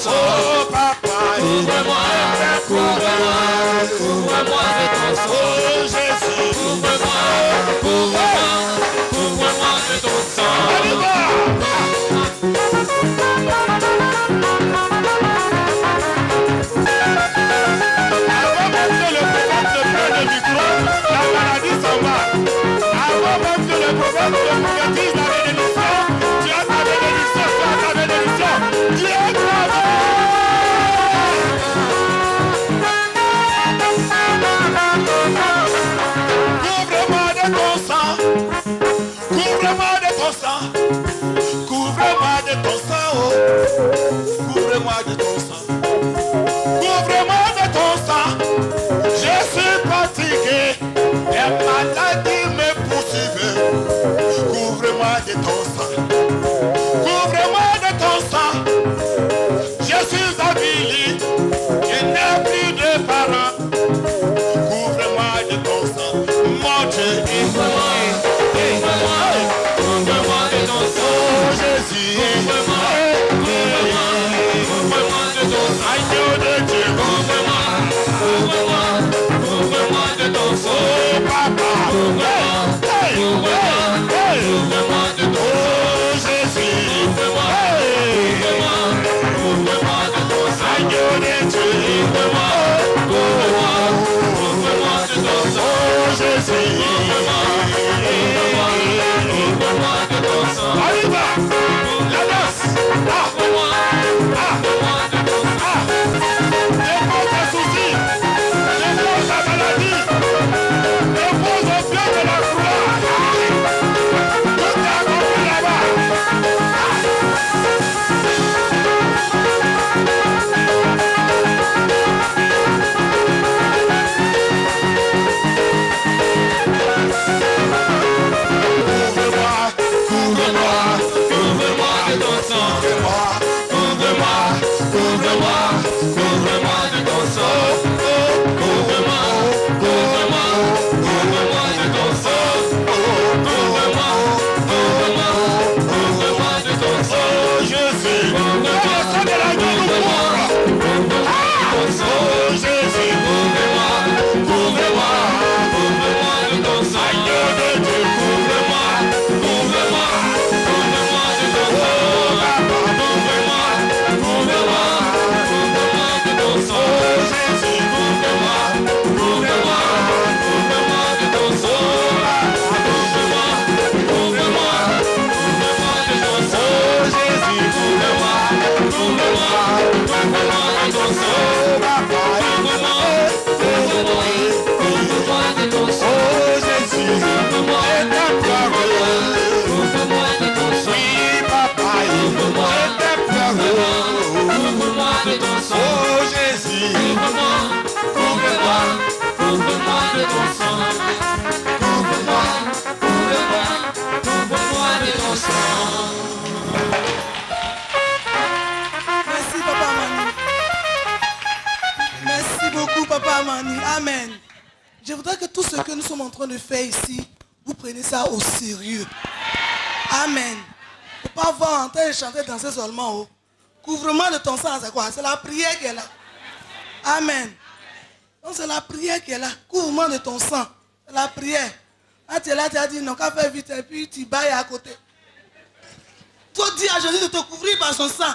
Oh papa, couvre-moi, couvre-moi, couvre-moi de ton sang. Oh Jésus, couvre-moi, couvre-moi, couvre-moi de ton sang. Avant même que le prophète ne prenne le micro, la maladie s'en va. Avant même que le prophète ne prophétise la bénédiction, tu as ta bénédiction, tu as ta bénédiction. Tu es bravo. Couvre-moi de ton sang, couvre-moi de ton sang, couvre-moi de ton sang, oh. Couvre-moi de ton sang, couvre-moi de ton sang. Je suis fatigué, les maladies me poursuivent. Couvre-moi de ton sang, couvre-moi de ton sang. Je suis avili, je n'ai plus de parents. Couvre-moi de ton sang, mon Dieu, couvre-moi, couvre-moi, couvre-moi de ton sang, oh Jésus, couvre-moi, couvre-moi, couvre-moi de ton sang, agneau de Dieu, couvre-moi, couvre-moi, couvre-moi de ton sang, oh papa, couvre-moi, couvre-moi, couvre-moi de ton sang, oh Jésus, couvre-moi, couvre-moi, couvre-moi de ton sang, agneau de Dieu, couvre-moi, couvre-moi, couvre-moi de ton sang, oh Jésus, couvre-moi, couvre-moi, couvre-moi de ton sang. Arriva, la danse, couvre-moi, couvre-moi de ton sang. Dépose tes soucis, dépose ta maladie, dépose au pied de la croix. Tout est accompli là-bas. Couvre-moi de ton sang, couvre-moi, couvre-moi, couvre-moi de ton sang, couvre-moi, couvre-moi, couvre-moi de ton sang, couvre-moi, couvre-moi, couvre-moi de ton sang, Jésus, couvre-moi, couvre-moi, oh Jésus, couvre-moi, couvre-moi, couvre-moi de ton sang, Dieu de Dieu, couvre-moi, couvre-moi, couvre-moi de ton sang, couvre-moi, couvre-moi, couvre-moi de ton sang, Jésus, couvre-moi, couvre-moi, couvre-moi de ton sang, couvre-moi, couvre-moi, couvre-moi de ton sang, Jésus, couvre-moi, couvre-moi, couvre-moi de ton sang, couvre-moi, couvre-moi, couvre-moi de ton sang, Jésus, couvre-moi, couvre-moi de ton sang, oui papa, couvre-moi, couvre-moi de ton sang, oh Jésus, couvre-moi, couvre-moi, couvre-moi de ton sang, couvre-moi, couvre-moi, couvre-moi de ton sang. Merci, Papa Manu. Mani. Amen. Je voudrais que tout ce que nous sommes en train de faire ici, vous prenez ça au sérieux. Amen. Il ne faut pas avoir en train de chanter, danser seulement. Oh. Couvrement de ton sang, c'est quoi? C'est la prière qui est là. Amen. Donc c'est la prière qui est là. Couvrement de ton sang. C'est la prière. Quand tu es là, tu as dit non, qu'à faire vite et puis tu bailles à côté. Il faut dire à Jésus de te couvrir par son sang.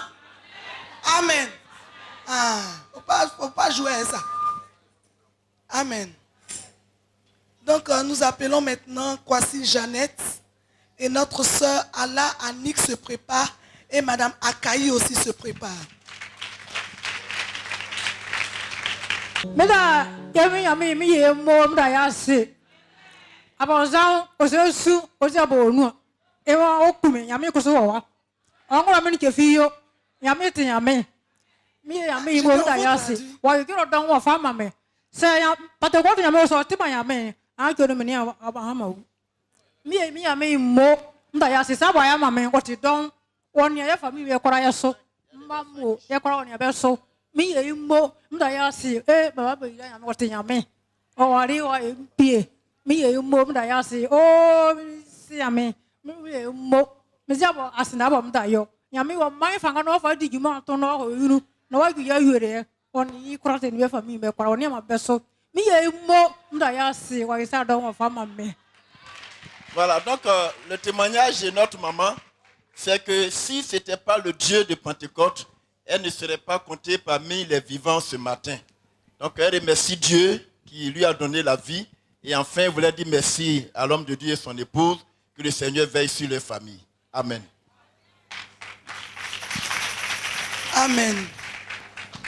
Amen. Ah, faut pas jouer à ça. Amen. Donc nous appelons maintenant Kwasi Jeannette et notre sœur Ala Annick se prépare et Madame Akaï aussi se prépare. Voilà, donc le témoignage de notre maman, c'est que si ce n'était pas le Dieu de Pentecôte, elle ne serait pas comptée parmi les vivants ce matin. Donc elle remercie Dieu qui lui a donné la vie. Et enfin, elle voulait dire merci à l'homme de Dieu et son épouse, que le Seigneur veille sur leur famille. Amen. Amen.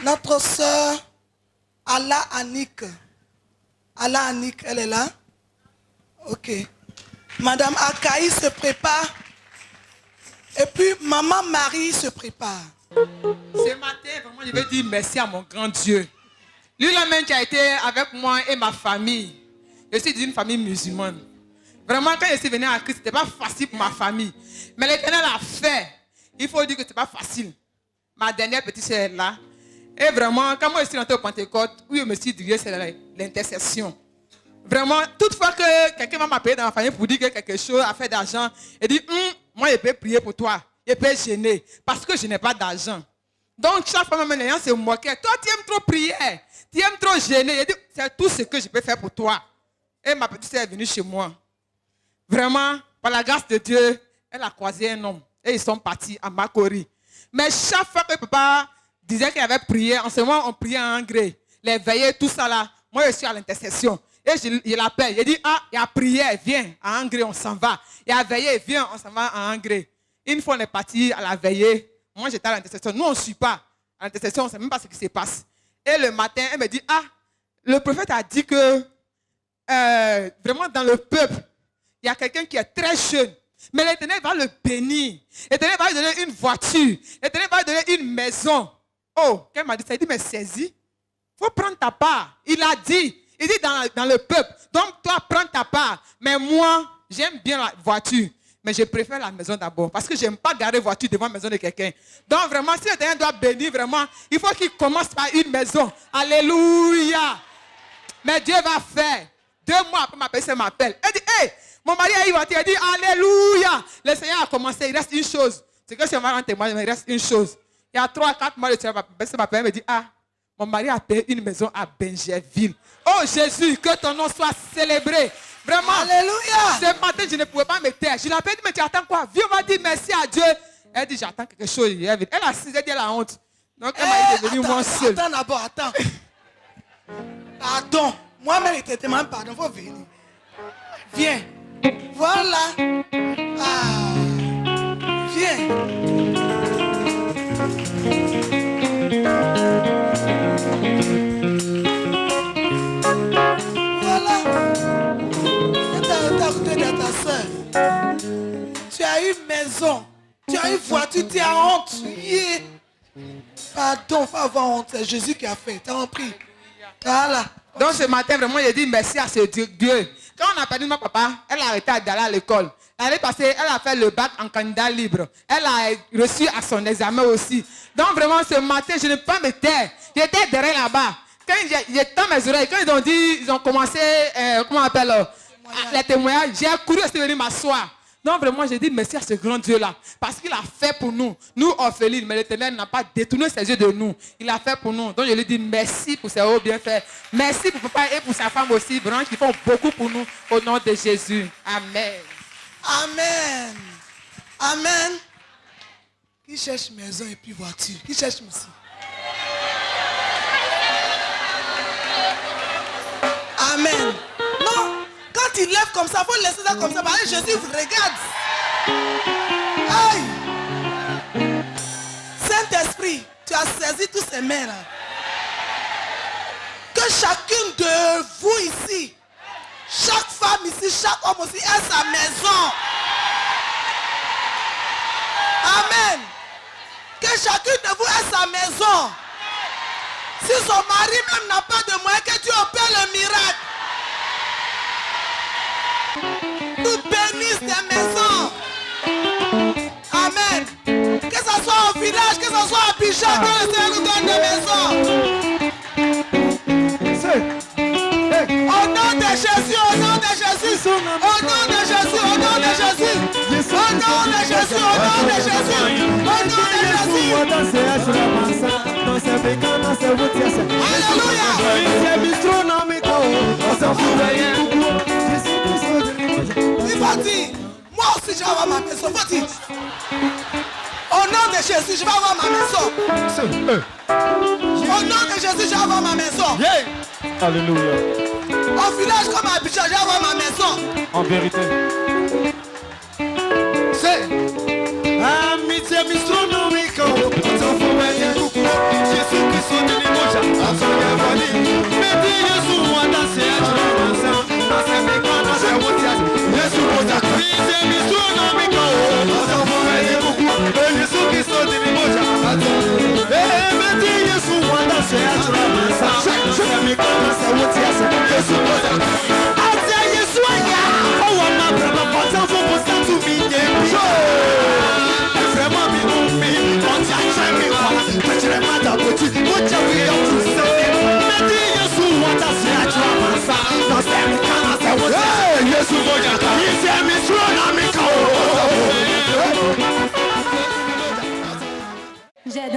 Notre sœur Ala Annick. Ala Annick, elle est là? Ok. Madame Akaï se prépare. Et puis Maman Marie se prépare. Ce matin, vraiment, je veux dire merci à mon grand Dieu. Lui, là même qui a été avec moi et ma famille. Je suis d'une famille musulmane. Vraiment, quand je suis venu à Christ, ce n'était pas facile pour ma famille. Mais l'Éternel a fait. Il faut dire que ce n'est pas facile. Ma dernière petite sœur est là. Et vraiment, quand moi je suis rentré au Pentecôte, oui, je me suis dit, c'est l'intercession. Vraiment, toutefois que quelqu'un va m'appeler dans ma famille pour dire que quelque chose a fait d'argent, et dit, moi je peux prier pour toi, je peux gêner, parce que je n'ai pas d'argent. Donc chaque fois, même les gens se moquaient. Toi, tu aimes trop prier, tu aimes trop gêner. Je dis, c'est tout ce que je peux faire pour toi. Et ma petite sœur est venue chez moi. Vraiment, par la grâce de Dieu, elle a croisé un homme. Et ils sont partis à Makori. Mais chaque fois que papa disait qu'il avait prié, en ce moment, on priait en anglais. Les veillées, tout ça là. Moi, je suis à l'intercession. Et je l'appelle. Je dis, il y a prière, viens. En anglais, on s'en va. Il y a veillée, viens, on s'en va en anglais. Une fois, on est parti à la veillée. Moi, j'étais à l'intercession. Nous, on ne suit pas. À l'intercession, on ne sait même pas ce qui se passe. Et le matin, elle me dit, le prophète a dit que vraiment dans le peuple, il y a quelqu'un qui est très jeune. Mais l'Éternel va le bénir. L'Éternel va lui donner une voiture. L'Éternel va lui donner une maison. Oh, qu'elle m'a dit ça. Il dit, mais saisis. Il faut prendre ta part. Il a dit. Il dit dans le peuple. Donc, toi, prends ta part. Mais moi, j'aime bien la voiture. Mais je préfère la maison d'abord. Parce que je n'aime pas garer la voiture devant la maison de quelqu'un. Donc, vraiment, si l'Éternel doit bénir, vraiment, il faut qu'il commence par une maison. Alléluia. Mais Dieu va faire. 2 mois après, ma personne m'appelle. Elle dit, hey, mon mari a eu voiture. Elle dit, alléluia. Le Seigneur a commencé. Il reste une chose. C'est que si on va rendre témoignage, mais il reste une chose. Il y a 3 à 4 mois, le Seigneur m'appelle. Elle me dit, mon mari a payé une maison à Benjerville. Oh Jésus, que ton nom soit célébré. Vraiment. Alléluia. Ce matin, je ne pouvais pas me taire. Je l'ai appelé, mais tu attends quoi? Viens, on va dire merci à Dieu. Elle dit, j'attends quelque chose. Elle a 6 ans, elle a honte. Donc, elle m'a dit de venir moi seule. Attends d'abord, attends. Pardon. Moi-même, je te demande pardon. Il faut venir. Viens. Voilà. Viens. Tu as une maison, tu as une voiture, tu as honte. Yeah. Pardon, il faut avoir honte. C'est Jésus qui a fait. T'as compris? Voilà. Donc ce matin, vraiment, j'ai dit merci à ce Dieu. Quand on a perdu mon papa, elle a arrêté d'aller à l'école. L'année passée, elle a fait le bac en candidat libre. Elle a reçu à son examen aussi. Donc vraiment, ce matin, je ne peux pas me taire. J'étais derrière là-bas. quand j'ai dans mes oreilles, quand ils ont dit, ils ont commencé, comment on appelle, les témoignages, j'ai couru et venu m'asseoir. Donc vraiment, j'ai dit merci à ce grand Dieu-là. Parce qu'il a fait pour nous. Nous, orphelines, mais l'Éternel n'a pas détourné ses yeux de nous. Il a fait pour nous. Donc je lui dis merci pour ses hauts bienfaits. Merci pour papa et pour sa femme aussi, vraiment, qui font beaucoup pour nous. Au nom de Jésus. Amen. Amen. Amen. Qui cherche maison et puis voiture? Qui cherche aussi? Amen. Non. Quand il lève comme ça, il faut laisser ça comme ça. Parce que Jésus vous regarde. Aïe. Saint-Esprit, tu as saisi tous ces mains là. Que chacune de vous ici, chaque femme ici, chaque homme aussi, ait sa maison. Amen. Que chacune de vous ait sa maison. Si son mari même n'a pas de moyens, que Dieu opère le miracle. Nous bénisse des maisons. Amen. Que ce soit au village, que ce soit à Abidjan, que le Seigneur nous donne des maisons. Au nom de Jésus, au nom de Jésus, au nom de Jésus, au nom de Jésus, au nom de Jésus, au nom de Jésus, au nom de Jésus. Il va dire, moi aussi je vais avoir ma maison. Va dire, au nom de Jésus, je vais avoir ma maison. Au nom de Jésus, je vais avoir ma maison. Alléluia. Au village comme à Abidjan, je vais avoir ma maison. En vérité. C'est amitié mistronomique. Jésus Christ de l'Imoja. Mais dis Jésus, moi dans ces âges, dans ces mécans, dans ces routes. Jésus, moi dans amitié mistronomique. Jésus Christ de l'Imoja. Mais dis Jésus, moi dans ces âges, dans ces mécans, dans ces routes. Jésus, moi dans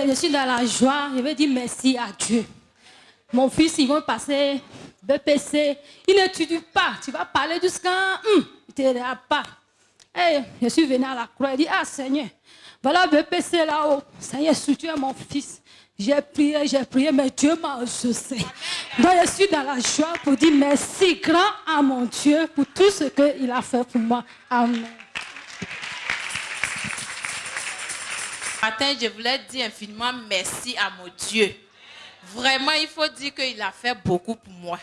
Je suis dans la joie, je veux dire merci à Dieu. Mon fils, ils vont passer BPC, il n'étudie pas. Tu vas parler jusqu'à... il ne t'aidera pas. Et je suis venu à la croix et dit, ah Seigneur, voilà BPC là-haut. Seigneur, soutiens mon fils. J'ai prié, mais Dieu m'a exaucé. Donc je suis dans la joie pour dire merci grand à mon Dieu pour tout ce qu'il a fait pour moi. Amen. Ce matin, je voulais dire infiniment merci à mon Dieu. Vraiment, il faut dire qu'il a fait beaucoup pour moi.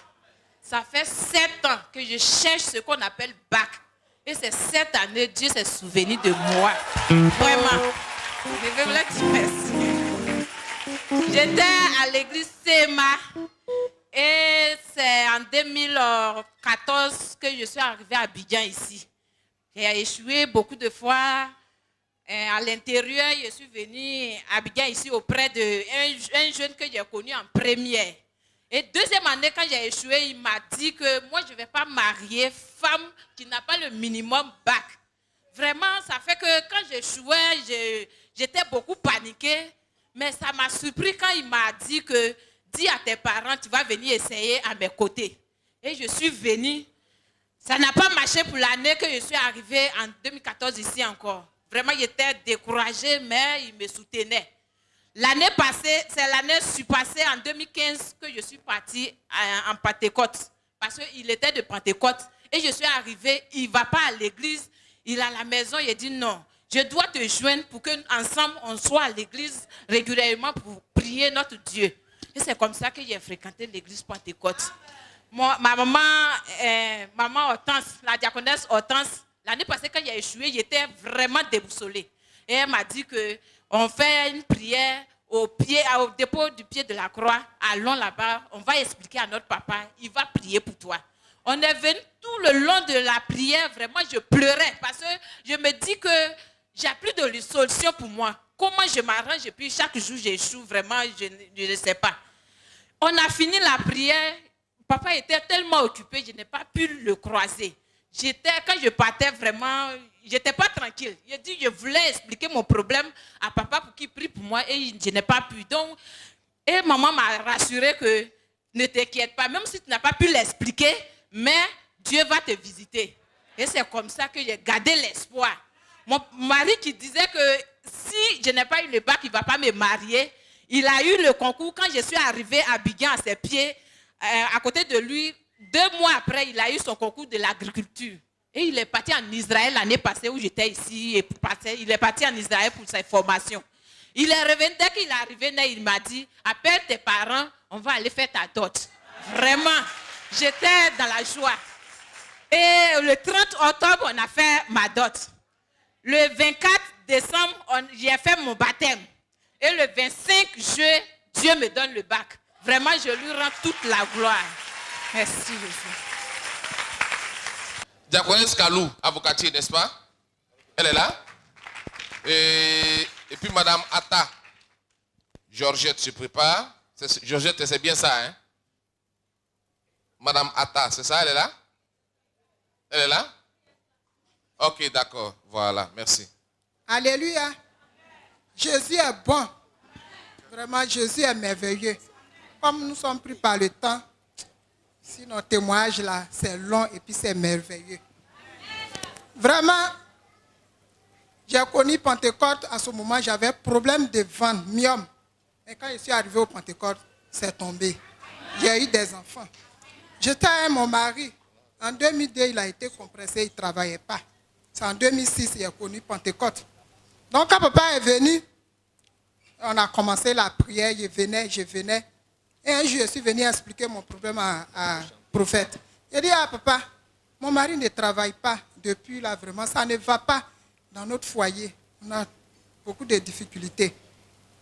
Ça fait 7 ans que je cherche ce qu'on appelle bac. Et c'est cette année, Dieu s'est souvenu de moi. Vraiment. Je voulais dire merci. J'étais à l'église CMA. Et c'est en 2014 que je suis arrivée à Abidjan ici. J'ai échoué beaucoup de fois. À l'intérieur, je suis venue à Abidjan ici auprès d'un jeune que j'ai connu en première. Et deuxième année, quand j'ai échoué, il m'a dit que moi, je ne vais pas marier femme qui n'a pas le minimum bac. Vraiment, ça fait que quand j'échouais, j'étais beaucoup paniquée. Mais ça m'a surpris quand il m'a dit que dis à tes parents, tu vas venir essayer à mes côtés. Et je suis venue. Ça n'a pas marché pour l'année que je suis arrivée en 2014 ici encore. Vraiment, j'étais découragée, mais il me soutenait. L'année passée, c'est l'année surpassée en 2015 que je suis partie en Pentecôte. Parce qu'il était de Pentecôte. Et je suis arrivée, il ne va pas à l'église, il est à la maison, il a dit non. Je dois te joindre pour qu'ensemble on soit à l'église régulièrement pour prier notre Dieu. Et c'est comme ça que j'ai fréquenté l'église Pentecôte. Ma maman Hortense, la diaconesse Hortense, l'année passée quand j'ai échoué, j'étais vraiment déboussolée. Et elle m'a dit qu'on fait une prière au dépôt du pied de la croix. Allons là-bas, on va expliquer à notre papa, il va prier pour toi. On est venu tout le long de la prière, vraiment je pleurais parce que je me dis que j'ai plus de solution pour moi. Comment je m'arrange et puis chaque jour j'échoue, vraiment je ne sais pas. On a fini la prière. Papa était tellement occupé, je n'ai pas pu le croiser. Quand je partais vraiment, je n'étais pas tranquille. J'ai dit, je voulais expliquer mon problème à papa pour qu'il prie pour moi et je n'ai pas pu. Donc, et maman m'a rassuré que ne t'inquiète pas, même si tu n'as pas pu l'expliquer, mais Dieu va te visiter. Et c'est comme ça que j'ai gardé l'espoir. Mon mari qui disait que si je n'ai pas eu le bac, il ne va pas me marier. Il a eu le concours. Quand je suis arrivée à Biguin, à ses pieds, à côté de lui, 2 mois après, il a eu son concours de l'agriculture. Et il est parti en Israël l'année passée où j'étais ici. Il est parti en Israël pour sa formation. Il est revenu, dès qu'il est arrivé, il m'a dit, appelle tes parents, on va aller faire ta dot. Vraiment, j'étais dans la joie. Et le 30 octobre, on a fait ma dot. Le 24 décembre, j'ai fait mon baptême. Et le 25 juillet, Dieu me donne le bac. Vraiment, je lui rends toute la gloire. Merci, Jésus. Diaconesse Kalou, avocatier, n'est-ce pas? Elle est là. Et puis Madame Atta. Georgette se prépare. Georgette, c'est bien ça, hein? Madame Atta, c'est ça, elle est là? Elle est là? Ok, d'accord. Voilà, merci. Alléluia. Jésus est bon. Vraiment, Jésus est merveilleux. Comme nous sommes pris par le temps, si notre témoignage là, c'est long et puis c'est merveilleux. Vraiment, j'ai connu Pentecôte à ce moment, j'avais problème de ventre, myome. Et quand je suis arrivé au Pentecôte, c'est tombé. J'ai eu des enfants. J'étais avec mon mari. En 2002, il a été compressé, il ne travaillait pas. C'est en 2006 qu'il a connu Pentecôte. Donc quand papa est venu, on a commencé la prière, je venais. Et un jour, je suis venu expliquer mon problème à prophète. Il dit, ah papa, mon mari ne travaille pas depuis là, vraiment, ça ne va pas dans notre foyer. On a beaucoup de difficultés.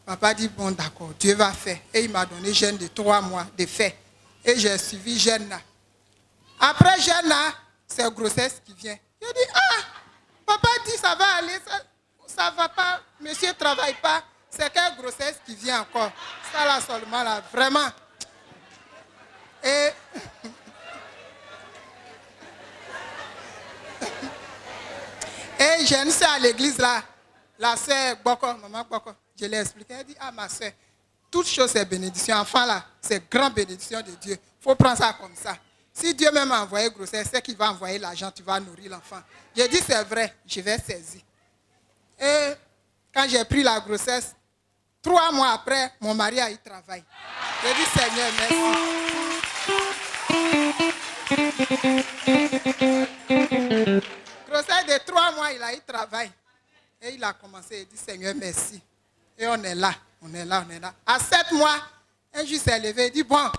Papa dit, bon d'accord, Dieu va faire. Et il m'a donné jeûne de 3 mois de fait. Et j'ai suivi jeûne là. Après jeûne là, c'est grossesse qui vient. Il dit, ah, papa dit, ça va aller, ça va pas, monsieur ne travaille pas. C'est quelle grossesse qui vient encore? Ça là seulement là, vraiment. Et je ne sais à l'église là, la sœur Boko, maman Boko, je l'ai expliqué, elle dit, ah ma sœur, toute chose c'est bénédiction. Enfant là, c'est grande bénédiction de Dieu. Il faut prendre ça comme ça. Si Dieu même a envoyé grossesse, c'est qu'il va envoyer l'argent, tu vas nourrir l'enfant. J'ai dit, c'est vrai, je vais saisir. Et quand j'ai pris la grossesse, 3 mois après, mon mari a eu travail. J'ai dit, Seigneur, merci. Grossesse de 3 mois, il a eu travail. Et il a commencé, il dit, Seigneur, merci. Et on est là. À 7 mois, un jour s'est levé, il dit, bon,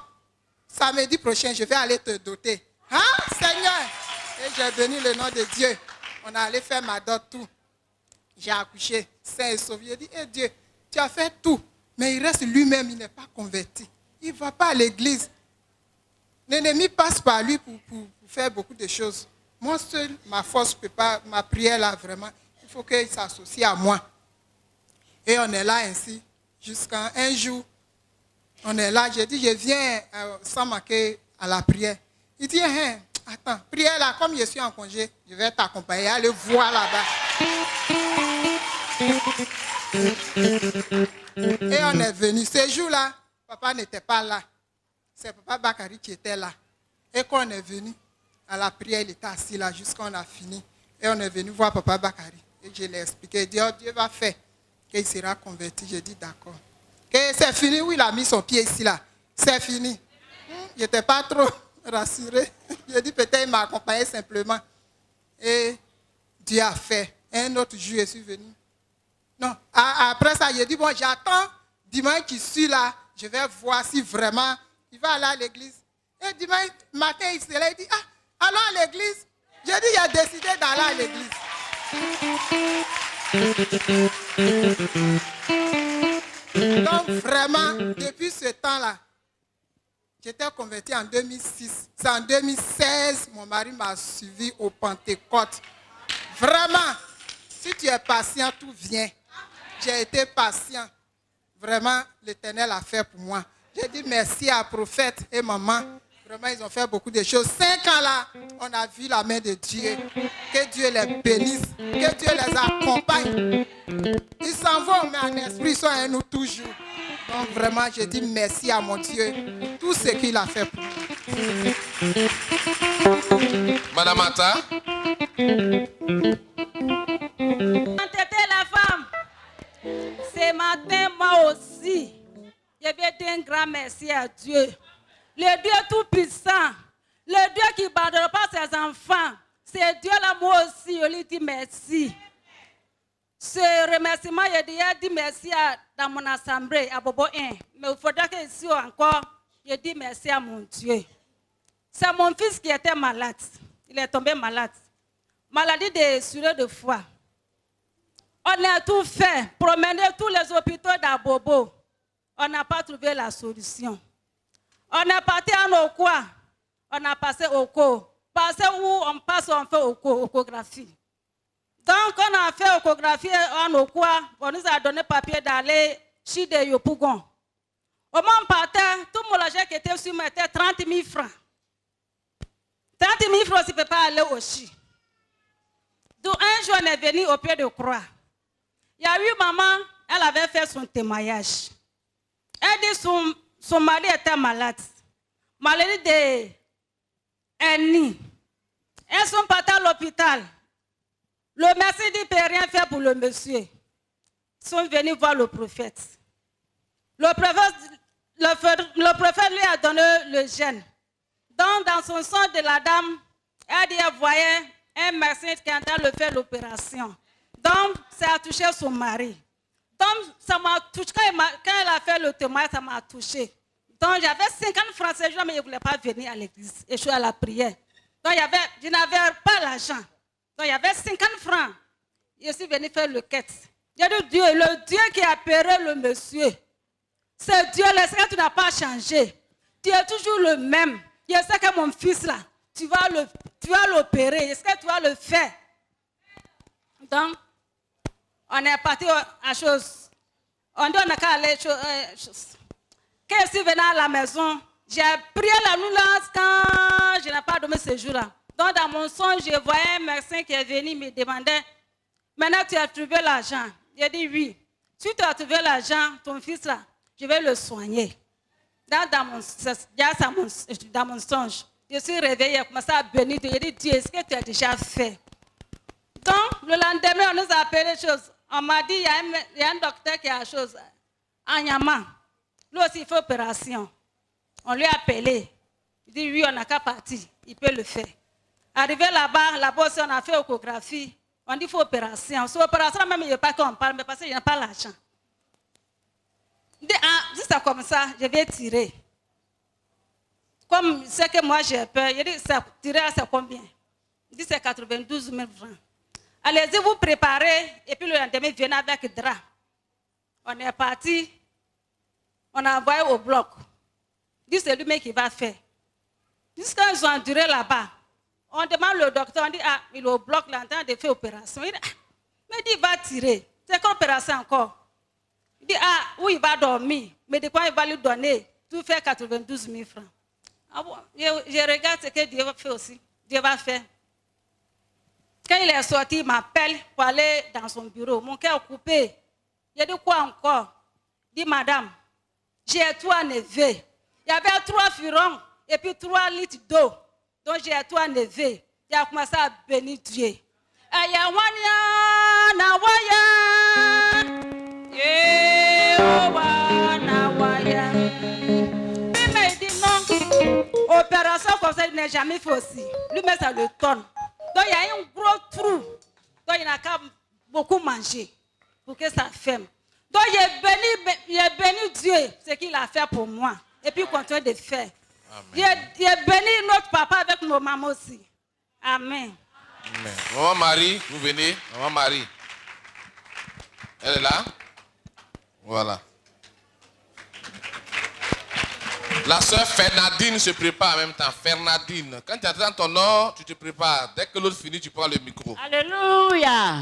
samedi prochain, je vais aller te doter. Hein, Seigneur? Et j'ai béni le nom de Dieu. On est allé faire ma dot, tout. J'ai accouché, saint et sauvé. J'ai dit, Dieu, tu as fait tout. Mais il reste lui-même, il n'est pas converti. Il ne va pas à l'église. L'ennemi passe par lui pour faire beaucoup de choses. Moi seul, ma force ne peut pas, ma prière là, vraiment, il faut qu'il s'associe à moi. Et on est là ainsi, jusqu'à un jour, on est là, j'ai dit, je viens sans manquer à la prière. Il dit, hein, attends, prière là, comme je suis en congé, je vais t'accompagner, allez voir là-bas. Et on est venu. Ce jour-là, papa n'était pas là. C'est papa Bakari qui était là. Et quand on est venu à la prière, il était assis là jusqu'à on a fini. Et on est venu voir papa Bakari. Et je l'ai expliqué. Dieu va faire qu'il sera converti. J'ai dit d'accord. Et c'est fini où il a mis son pied ici là. C'est fini. Je n'étais pas trop rassuré. J'ai dit peut-être il m'a accompagné simplement. Et Dieu a fait. Un autre jour, je suis venu. Non, après ça, j'ai dit, bon, j'attends dimanche qui suis là, je vais voir si vraiment il va aller à l'église. Et dimanche matin, il s'est là, il dit, ah, allons à l'église. J'ai dit, il a décidé d'aller à l'église. Donc vraiment, depuis ce temps-là, j'étais converti en 2006. C'est en 2016, mon mari m'a suivi au Pentecôte. Vraiment, si tu es patient, tout vient. J'ai été patient. Vraiment, l'Éternel a fait pour moi. J'ai dit merci à prophète et maman. Vraiment, ils ont fait beaucoup de choses. 5 ans là, on a vu la main de Dieu. Que Dieu les bénisse. Que Dieu les accompagne. Ils s'en vont, mais en esprit, ils sont avec nous toujours. Donc vraiment, je dis merci à mon Dieu. Tout ce qu'il a fait pour nous. Madame Ata. T'étais la femme. Ce matin, moi aussi, je vais dire un grand merci à Dieu. Le Dieu tout-puissant, le Dieu qui ne pardonne pas ses enfants, c'est Dieu-là, moi aussi, je lui dis merci. Ce remerciement, j'ai déjà dit merci dans mon assemblée, à Bobo 1. Mais il faudra que ici encore, je dis merci à mon Dieu. C'est mon fils qui était malade. Il est tombé malade. Maladie de sureau de foie. On a tout fait, promener tous les hôpitaux d'Abobo. On n'a pas trouvé la solution. On est parti en Okwa, on a passé au Oko. Passé où on passe, on fait Okographie. Donc, on a fait Okographie en Okwa, on nous a donné papier d'aller chez des Yopougon. Au moment où on partait, tout mon argent qui était sur moi était 30 000 francs. 30 000 francs, tu ne peux pas aller au Chi. Donc, un jour, on est venu au pied de croix. Il y a eu maman, elle avait fait son témoignage. Elle dit son mari était malade. Maladie de hernie. Elles sont parties à l'hôpital. Le médecin dit qu'il ne peut rien faire pour le monsieur. Ils sont venus voir le prophète. Le prophète lui a donné le gène. Donc, dans son sang de la dame, elle dit qu'elle voyait un médecin qui est en train de faire l'opération. Donc, ça a touché son mari. Donc, ça m'a touché. Quand elle a fait le témoignage, ça m'a touché. Donc, j'avais 50 francs ce jour, mais je ne voulais pas venir à l'église. Et je suis à la prière. Donc, je n'avais pas l'argent. Donc, il y avait 50 francs. Je suis venu faire le quête. J'ai dit, Dieu, le Dieu qui a opéré le monsieur, c'est Dieu, est-ce que tu n'as pas changé? Tu es toujours le même. Je sais que mon fils, là, tu vas l'opérer. Est-ce que tu vas le faire? Donc, on est parti à chose. On dit on n'a qu'à aller à chose. Quand je suis venue à la maison, j'ai prié la nuit là quand je n'ai pas dormi ce jour-là. Donc dans mon songe, je voyais un médecin qui est venu me demander, maintenant tu as trouvé l'argent? J'ai dit oui. Si tu as trouvé l'argent, ton fils là, je vais le soigner. Dans mon songe, je suis réveillée, j'ai commencé à bénir Dieu. J'ai dit Dieu, est-ce que tu as déjà fait? Donc le lendemain, on nous a appelé chose. On m'a dit, il y a un docteur qui a chose à Nyama. Lui aussi, il fait opération. On lui a appelé. Il dit, oui, on n'a qu'à partir. Il peut le faire. Arrivé là-bas aussi, on a fait échographie. On dit, il faut opération. Sur l'opération, même, il n'y a pas qu'on parle, mais parce qu'il n'y a pas l'argent. Il dit, ah, juste comme ça, je vais tirer. Comme c'est que moi, j'ai peur. Il dit, tirer, c'est combien? Il dit, c'est 92 000 francs. Allez-y, vous préparez, et puis le lendemain, venez avec drap. On est parti, on a envoyé au bloc. Dit, c'est lui-même qui va faire. Jusqu'à ils ont enduré là-bas, on demande le docteur, on dit, ah, il est au bloc, là, en train de faire opération. Il dit, ah, mais il va tirer. C'est quoi opération encore? Il dit, ah, où il va dormir? Mais de quoi il va lui donner? Tout fait 92 000 francs. Ah bon, je regarde ce que Dieu va faire aussi. Dieu va faire. Quand il est sorti, il m'appelle pour aller dans son bureau. Mon cœur est coupé. J'ai dit quoi encore? Il dit, madame, j'ai 3 neveux. Il y avait 3 furons et puis 3 litres d'eau. Donc j'ai 3 neveux. J'ai commencé à bénir Dieu. Il m'a dit non, opération comme ça, il n'a jamais fait aussi. Lui-même, ça le tonne. Donc il y a un gros trou. Donc il n'a qu'à beaucoup manger pour que ça ferme. Donc j'ai béni Dieu, ce qu'il a fait pour moi. Et puis il continue de faire. J'ai béni notre papa avec nos mamans aussi. Amen. Amen. Maman Marie, vous venez. Maman Marie. Elle est là. Voilà. La sœur Fernandine se prépare en même temps. Fernandine. Quand tu attends ton nom, tu te prépares. Dès que l'autre finit, tu prends le micro. Alléluia.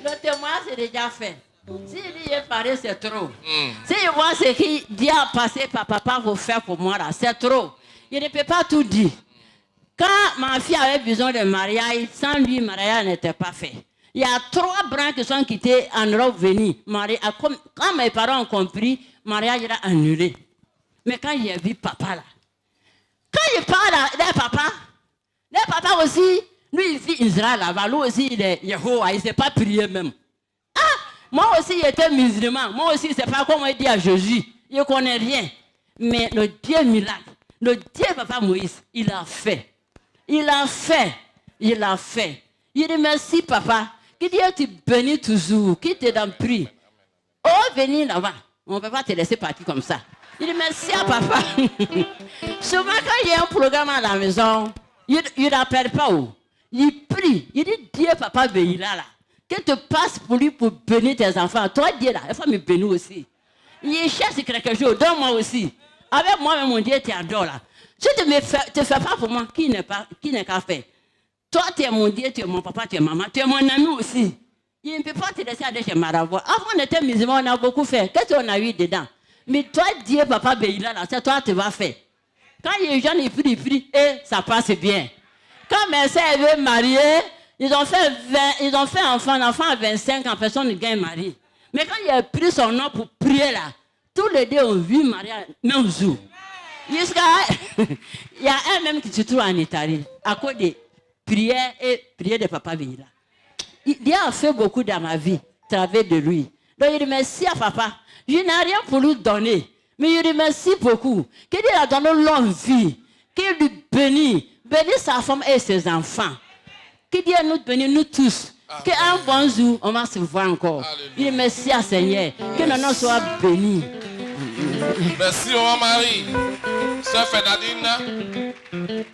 Le témoignage est déjà fait. Si il est paré, c'est trop. Si je vois ce que Dieu a passé par papa pour faire pour moi, là, c'est trop. Il ne peut pas tout dire. Quand ma fille avait besoin de mariage, sans lui, le mariage n'était pas fait. Il y a 3 brans qui sont quittés en Europe venus. Quand mes parents ont compris, le mariage era annulé. Mais quand j'ai vu papa là, quand il parle les papas aussi, lui il vit Israël là-bas, lui aussi il est Yehovah, il ne sait pas prier même. Ah, moi aussi j'étais musulman, moi aussi je ne sais pas comment il dit à Jésus, il ne connaît rien. Mais le Dieu miracle, le Dieu papa Moïse, il a fait. Il a fait. Il a fait. Il dit merci papa, que Dieu te bénisse toujours, qu'il te donne prix. Oh, venez là-bas, on ne peut pas te laisser partir comme ça. Il dit merci à papa. Souvent quand il y a un programme à la maison, il n'appelle pas où. Il prie. Il dit Dieu papa bénira là. Que te passe pour lui pour bénir tes enfants. Toi Dieu là, il faut me bénir aussi. Il cherche quelque chose, donne-moi aussi. Avec moi mon Dieu t'adore là. Si tu ne fais pas pour moi, qui n'est qu'à faire. Toi tu es mon Dieu, tu es mon papa, tu es maman, tu es mon ami aussi. Il ne peut pas te laisser aller chez Marabout. Avant on était musulmans, on a beaucoup fait. Qu'est-ce qu'on a eu dedans? Mais toi, Dieu, papa Béhila, là, c'est toi qui vas faire. Quand les gens ils prient, et ça passe bien. Quand mes soeurs veulent marier, ils ont fait enfant à 25 ans, personne ne gagne mari. Mais quand il a pris son nom pour prier là, tous les deux ont vu marier même jour. Il y a un même qui se trouve en Italie, à cause des prières de papa Béhila. Dieu a fait beaucoup dans ma vie, à travers de lui. Donc il dit merci à papa. Je n'ai rien pour lui donner, mais je remercie beaucoup. Que Dieu a donné longue vie, qu'il lui bénisse sa femme et ses enfants. Que Dieu nous bénisse, nous tous. Qu'un bon jour, on va se voir encore. Je remercie à Seigneur. Que nos noms soient bénis. Merci, maman Marie. Sœur Fernandine,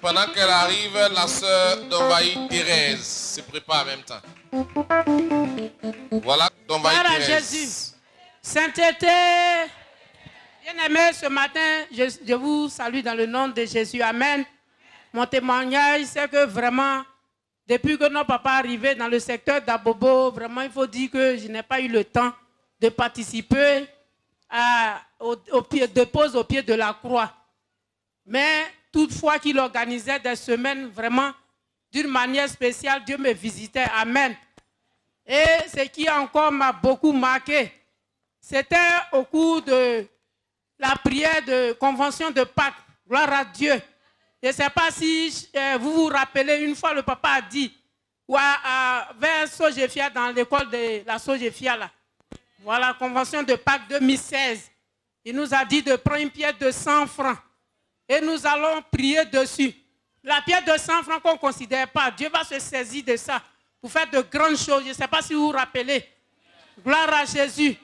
pendant qu'elle arrive, la sœur d'Ombaï Thérèse se prépare en même temps. Voilà, d'Ombaï Thérèse. Jésus. Sainteté, bien-aimés, ce matin, je vous salue dans le nom de Jésus. Amen. Mon témoignage, c'est que vraiment, depuis que notre papa est arrivé dans le secteur d'Abobo, vraiment, il faut dire que je n'ai pas eu le temps de participer de pose au pied de la croix. Mais toutefois qu'il organisait des semaines, vraiment, d'une manière spéciale, Dieu me visitait. Amen. Et ce qui encore m'a beaucoup marqué, c'était au cours de la prière de convention de Pâques. Gloire à Dieu. Je ne sais pas si vous vous rappelez, une fois le papa a dit, vers Sogefia, dans l'école de la Sogefia, là. Voilà, convention de Pâques 2016. Il nous a dit de prendre une pièce de 100 francs. Et nous allons prier dessus. La pièce de 100 francs qu'on ne considère pas, Dieu va se saisir de ça pour faire de grandes choses. Je ne sais pas si vous vous rappelez. Gloire à Jésus.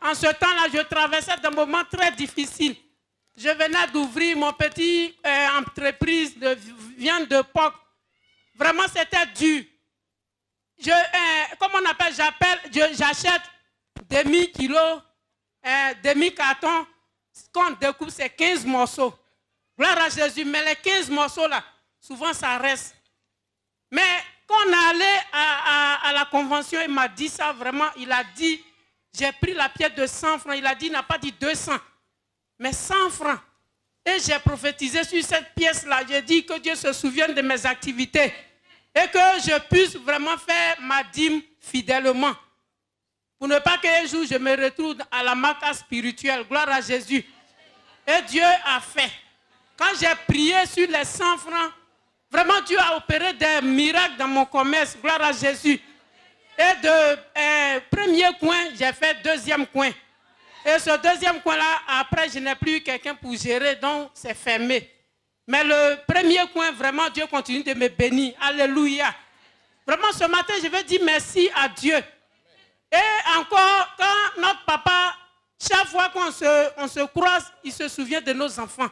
En ce temps-là, je traversais des moments très difficiles. Je venais d'ouvrir mon petit entreprise de viande de porc. Vraiment, c'était dur. Comment on appelle? J'achète demi-kilo, demi-carton. Quand on découpe, c'est 15 morceaux. Gloire à Jésus. Mais les 15 morceaux-là, souvent, ça reste. Mais quand on est allé à la convention, il m'a dit ça vraiment. Il a dit... J'ai pris la pièce de 100 francs. Il a dit, il n'a pas dit 200, mais 100 francs. Et j'ai prophétisé sur cette pièce-là. J'ai dit que Dieu se souvienne de mes activités et que je puisse vraiment faire ma dîme fidèlement. Pour ne pas qu'un jour je me retrouve à la marque spirituelle. Gloire à Jésus. Et Dieu a fait. Quand j'ai prié sur les 100 francs, vraiment Dieu a opéré des miracles dans mon commerce. Gloire à Jésus. Et de premier coin, j'ai fait deuxième coin. Et ce deuxième coin-là, après, je n'ai plus quelqu'un pour gérer, donc c'est fermé. Mais le premier coin, vraiment, Dieu continue de me bénir. Alléluia. Vraiment, ce matin, je veux dire merci à Dieu. Et encore, quand notre papa, chaque fois qu'on se croise, il se souvient de nos enfants.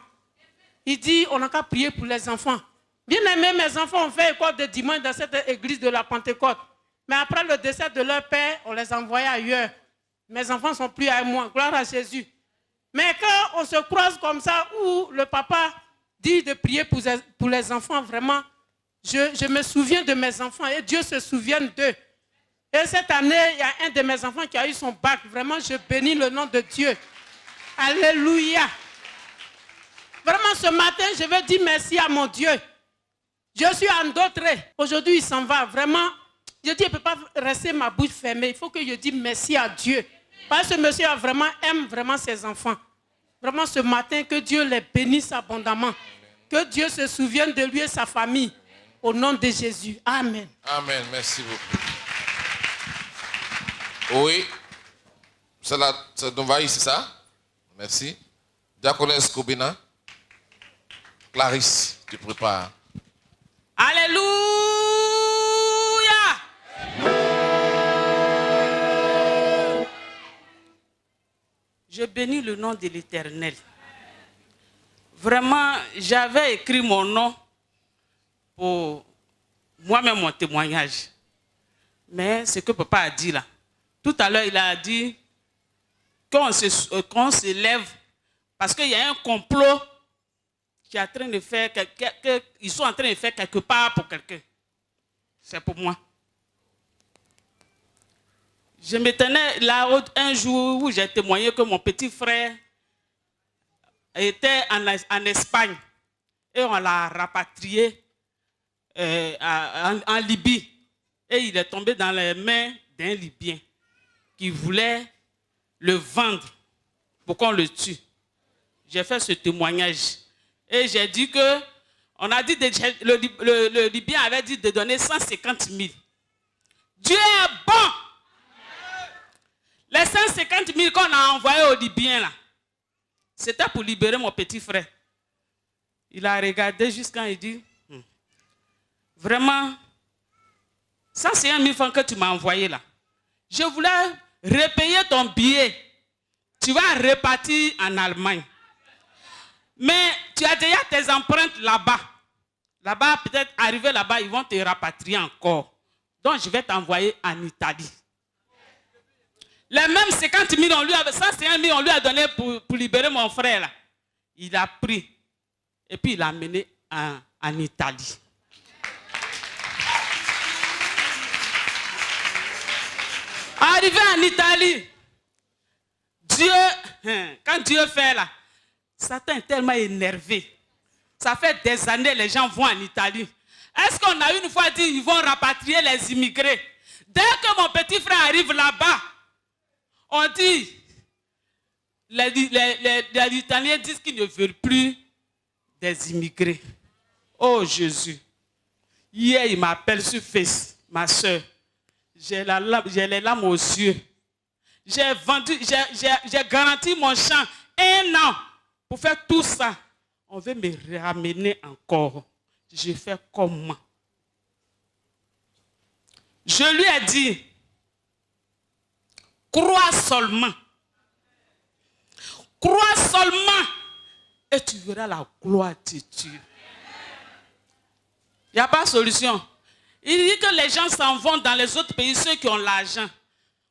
Il dit, on n'a qu'à prier pour les enfants. Bien aimé, mes enfants ont fait école de dimanche dans cette église de la Pentecôte. Mais après le décès de leur père, on les envoyait ailleurs. Mes enfants ne sont plus avec moi. Gloire à Jésus. Mais quand on se croise comme ça, où le papa dit de prier pour les enfants, vraiment, je me souviens de mes enfants et Dieu se souvient d'eux. Et cette année, il y a un de mes enfants qui a eu son bac. Vraiment, je bénis le nom de Dieu. Alléluia. Vraiment, ce matin, je veux dire merci à mon Dieu. Je suis endottré. Aujourd'hui, il s'en va. Vraiment, je dis, il ne peut pas rester ma bouche fermée. Il faut que je dise merci à Dieu. Parce que ce monsieur aime vraiment ses enfants. Vraiment, ce matin, que Dieu les bénisse abondamment. Que Dieu se souvienne de lui et sa famille. Au nom de Jésus. Amen. Amen. Merci beaucoup. Oui. C'est Novaï, c'est ça? Merci. Diaconesse Kobina. Clarisse, tu prépares. Alléluia. Je bénis le nom de l'Éternel. Vraiment, j'avais écrit mon nom pour moi-même mon témoignage. Mais ce que papa a dit là, tout à l'heure il a dit qu'on se lève parce qu'il y a un complot qui est en train de faire, ils sont en train de faire quelque part pour quelqu'un. C'est pour moi. Je me tenais là un jour où j'ai témoigné que mon petit frère était en Espagne et on l'a rapatrié en Libye. Et il est tombé dans les mains d'un Libyen qui voulait le vendre pour qu'on le tue. J'ai fait ce témoignage. Et j'ai dit que, on a dit, le Libyen avait dit de donner 150 000. Dieu est bon. Les 150 000 qu'on a envoyés aux Libyens là, c'était pour libérer mon petit frère. Il a regardé jusqu'à il dit, vraiment, ça c'est 1 000 francs que tu m'as envoyé là. Je voulais repayer ton billet. Tu vas repartir en Allemagne. Mais tu as déjà tes empreintes là-bas. Là-bas, peut-être arrivé là-bas, ils vont te rapatrier encore. Donc, je vais t'envoyer en Italie. Les mêmes 50 000, ça c'est 1 000, on lui a donné pour libérer mon frère. Là. Il a pris. Et puis, il l'a amené en Italie. Arrivé en Italie, quand Dieu fait là, Satan est tellement énervé. Ça fait des années les gens vont en Italie. Est-ce qu'on a une fois dit qu'ils vont rapatrier les immigrés? Dès que mon petit frère arrive là-bas, on dit, les Italiens disent qu'ils ne veulent plus des immigrés. Oh Jésus. Hier, il m'appelle sur Face, ma soeur. J'ai les larmes aux yeux. J'ai garanti mon champ 1 an pour faire tout ça. On veut me ramener encore. Je fais comment? Je lui ai dit, crois seulement. Crois seulement et tu verras la gloire de Dieu. Il n'y a pas de solution. Il dit que les gens s'en vont dans les autres pays, ceux qui ont l'argent.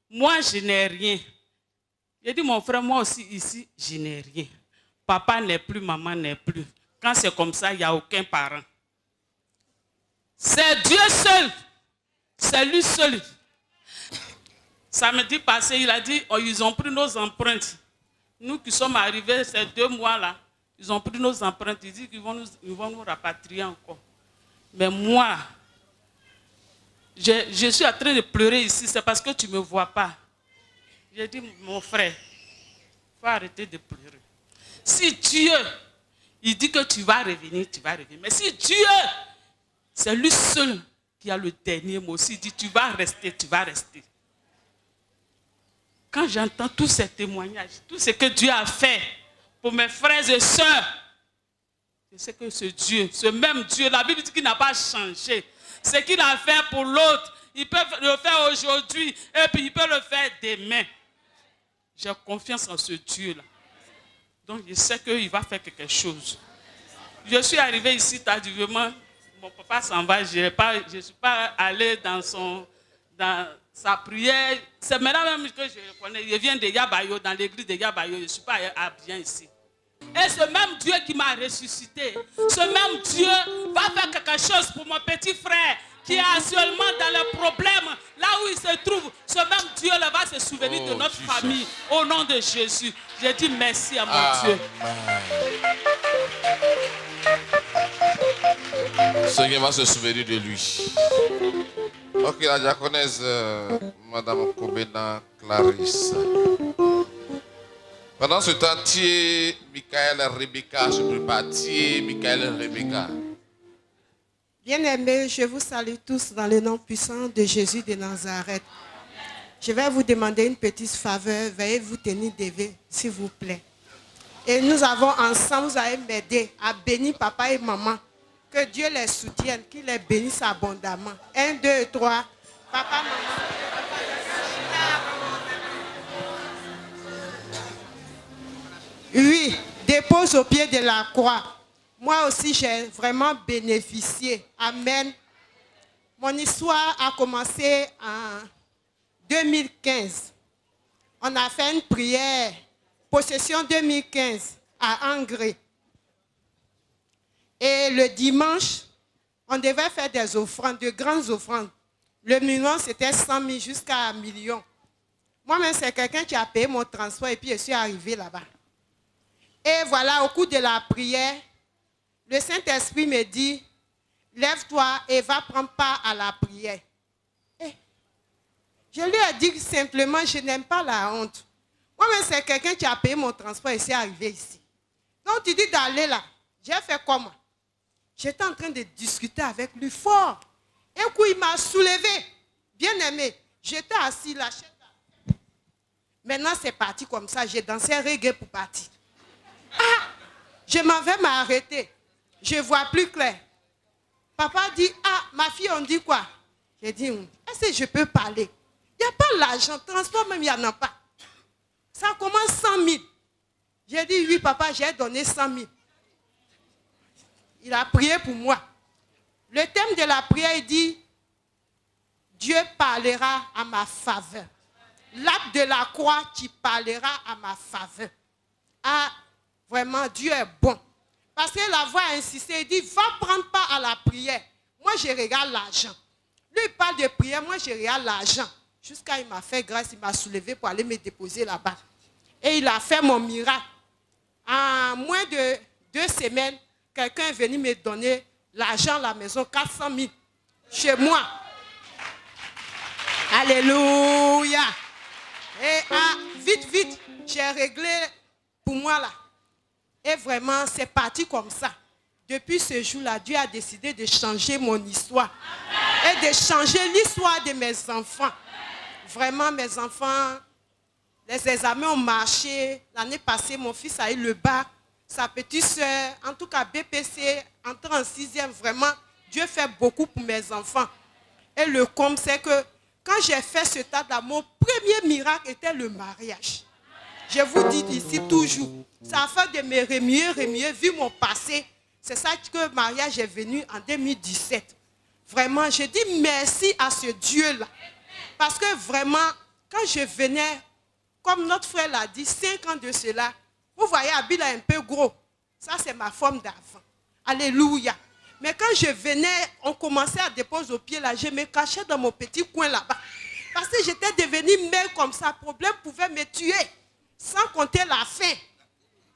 Moi, je n'ai rien. J'ai dit, mon frère, moi aussi, ici, je n'ai rien. Papa n'est plus, maman n'est plus. Quand c'est comme ça, il n'y a aucun parent. C'est Dieu seul. C'est lui seul. Samedi passé, il a dit, oh, ils ont pris nos empreintes. Nous qui sommes arrivés ces 2 mois-là, ils ont pris nos empreintes. Ils disent qu'ils vont nous rapatrier encore. Mais moi, je suis en train de pleurer ici, c'est parce que tu ne me vois pas. J'ai dit, mon frère, il faut arrêter de pleurer. Si Dieu, il dit que tu vas revenir, tu vas revenir. Mais si Dieu, c'est lui seul qui a le dernier mot. S'il dit, tu vas rester, tu vas rester. Quand j'entends tous ces témoignages, tout ce que Dieu a fait pour mes frères et sœurs, je sais que ce Dieu, ce même Dieu, la Bible dit qu'il n'a pas changé. Ce qu'il a fait pour l'autre, il peut le faire aujourd'hui et puis il peut le faire demain. J'ai confiance en ce Dieu-là. Donc je sais qu'il va faire quelque chose. Je suis arrivé ici tardivement. Mon papa s'en va. Je ne suis pas allé dans sa prière. C'est maintenant même que je le connais. Il vient de Yabayo, dans l'église de Yabayo. Je ne suis pas bien ici. Et ce même Dieu qui m'a ressuscité, ce même Dieu va faire quelque chose pour mon petit frère qui est actuellement dans le problème, là où il se trouve, ce même Dieu-là va se souvenir de notre famille. Au nom de Jésus, je dis merci à mon Dieu. Le Seigneur va se souvenir de lui. Ok, la diaconesse, Madame Kobena Clarisse. Pendant ce temps, Thier, Michael, Rebecca, je prépare Thier, Michael, Rebecca. Bien-aimés, je vous salue tous dans le nom puissant de Jésus de Nazareth. Je vais vous demander une petite faveur. Veuillez vous tenir debout, s'il vous plaît. Et nous avons ensemble, vous allez m'aider à bénir papa et maman. Que Dieu les soutienne, qu'il les bénisse abondamment. 1, 2, 3. Papa, maman. Oui, dépose au pied de la croix. Moi aussi, j'ai vraiment bénéficié. Amen. Mon histoire a commencé en 2015. On a fait une prière, possession 2015, à Angers. Et le dimanche, on devait faire des offrandes, de grandes offrandes. Le minimum, c'était 100 000 jusqu'à 1 million. Moi-même, c'est quelqu'un qui a payé mon transport et puis je suis arrivé là-bas. Et voilà, au cours de la prière, le Saint-Esprit me dit, lève-toi et va prendre part à la prière. Et je lui ai dit simplement, je n'aime pas la honte. Moi-même, c'est quelqu'un qui a payé mon transport et c'est arrivé ici. Donc, tu dis d'aller là. J'ai fait comment? J'étais en train de discuter avec lui fort. Un coup, il m'a soulevé. Bien aimé. J'étais assis là. Maintenant, c'est parti comme ça. J'ai dansé un reggae pour partir. Ah! Je m'en vais m'arrêter. Je ne vois plus clair. Papa dit, ah, ma fille, on dit quoi? J'ai dit, est-ce que je peux parler? Il n'y a pas l'argent. Transport même, il n'y en a pas. Ça commence 100 000. J'ai dit, oui, papa, j'ai donné 100 000. Il a prié pour moi. Le thème de la prière, il dit, Dieu parlera à ma faveur. L'acte de la croix qui parlera à ma faveur. Ah, vraiment, Dieu est bon. Parce que la voix a insisté, il dit, va prendre part à la prière. Moi, je regarde l'argent. Lui, il parle de prière, moi, je regarde l'argent. Jusqu'à il m'a fait grâce, il m'a soulevé pour aller me déposer là-bas. Et il a fait mon miracle. En moins de 2 semaines, quelqu'un est venu me donner l'argent à la maison, 400 000, chez moi. Alléluia. Et vite, j'ai réglé pour moi là. Et vraiment, c'est parti comme ça. Depuis ce jour-là, Dieu a décidé de changer mon histoire. Et de changer l'histoire de mes enfants. Vraiment, mes enfants, les examens ont marché. L'année passée, mon fils a eu le bac. Sa petite soeur, en tout cas BPC, entrée en 6e. Vraiment, Dieu fait beaucoup pour mes enfants. Et le comble, c'est que quand j'ai fait ce tas-là, mon premier miracle était le mariage. Je vous dis ici toujours, ça a fait de me remuer, vu mon passé. C'est ça que le mariage est venu en 2017. Vraiment, je dis merci à ce Dieu-là. Parce que vraiment, quand je venais, comme notre frère l'a dit, 5 ans de cela, vous voyez, Abila est un peu gros. Ça, c'est ma forme d'avant. Alléluia. Mais quand je venais, on commençait à déposer au pied là, je me cachais dans mon petit coin là-bas. Parce que j'étais devenue maigre comme ça. Le problème pouvait me tuer. Sans compter la faim.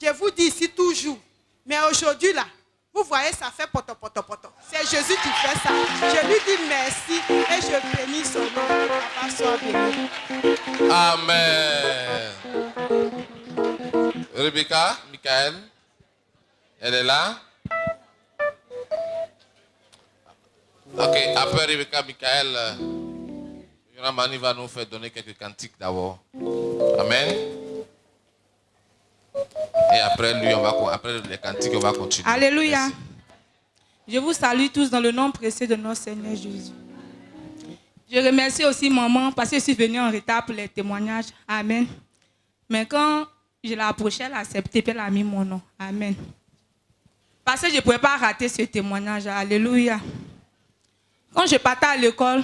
Je vous dis ici toujours. Mais aujourd'hui là, vous voyez, ça fait poto. C'est Jésus qui fait ça. Je lui dis merci et je bénis son nom. Papa soit béni. Amen. Rebecca, Michael, elle est là. Ok, après Rebecca, Michael, Yoramani va nous faire donner quelques cantiques d'abord. Amen. Et après lui, après les cantiques, on va continuer. Alléluia. Merci. Je vous salue tous dans le nom précieux de notre Seigneur Jésus. Je remercie aussi maman parce que je suis venue en retard pour les témoignages. Amen. Mais quand je l'ai approchée, elle a accepté et elle a mis mon nom. Amen. Parce que je ne pouvais pas rater ce témoignage. Alléluia. Quand je partais à l'école,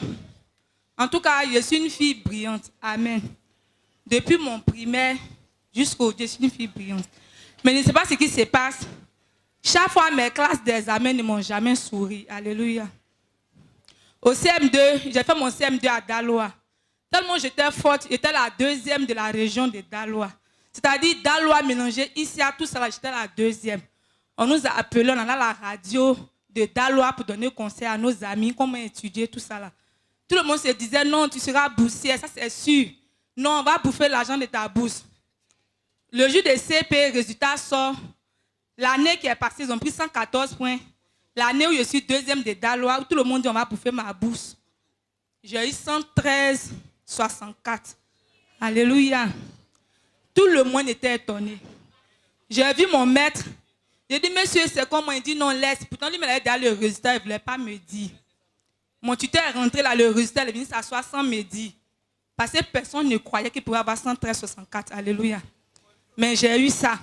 en tout cas, je suis une fille brillante. Amen. Depuis mon primaire jusqu'au-dessus, je suis une fille brillante. Mais je ne sais pas ce qui se passe. Chaque fois, mes classes d'examen ne m'ont jamais souri. Alléluia. Au CM2, j'ai fait mon CM2 à Daloa. Tellement j'étais forte, j'étais la deuxième de la région de Daloa. C'est-à-dire Daloa mélangé ici à tout ça, j'étais la deuxième. On nous a appelés, on a la radio de Daloa pour donner conseil à nos amis, comment étudier, tout ça là. Tout le monde se disait non, tu seras boursière, ça c'est sûr. Non, on va bouffer l'argent de ta bourse. Le jour des CP, résultat sort. L'année qui est passée, ils ont pris 114 points. L'année où je suis deuxième de Daloa, où tout le monde dit on va bouffer ma bourse. J'ai eu 113,64. Alléluia. Tout le monde était étonné. J'ai vu mon maître. J'ai dit, monsieur, c'est comment? Il dit, non, laisse. Pourtant, lui, il m'avait dit le résultat, il ne voulait pas me dire. Mon tuteur est rentré là, le résultat, il est venu s'asseoir sans me dire. Parce que personne ne croyait qu'il pouvait avoir 113,64. Alléluia. Mais j'ai eu ça.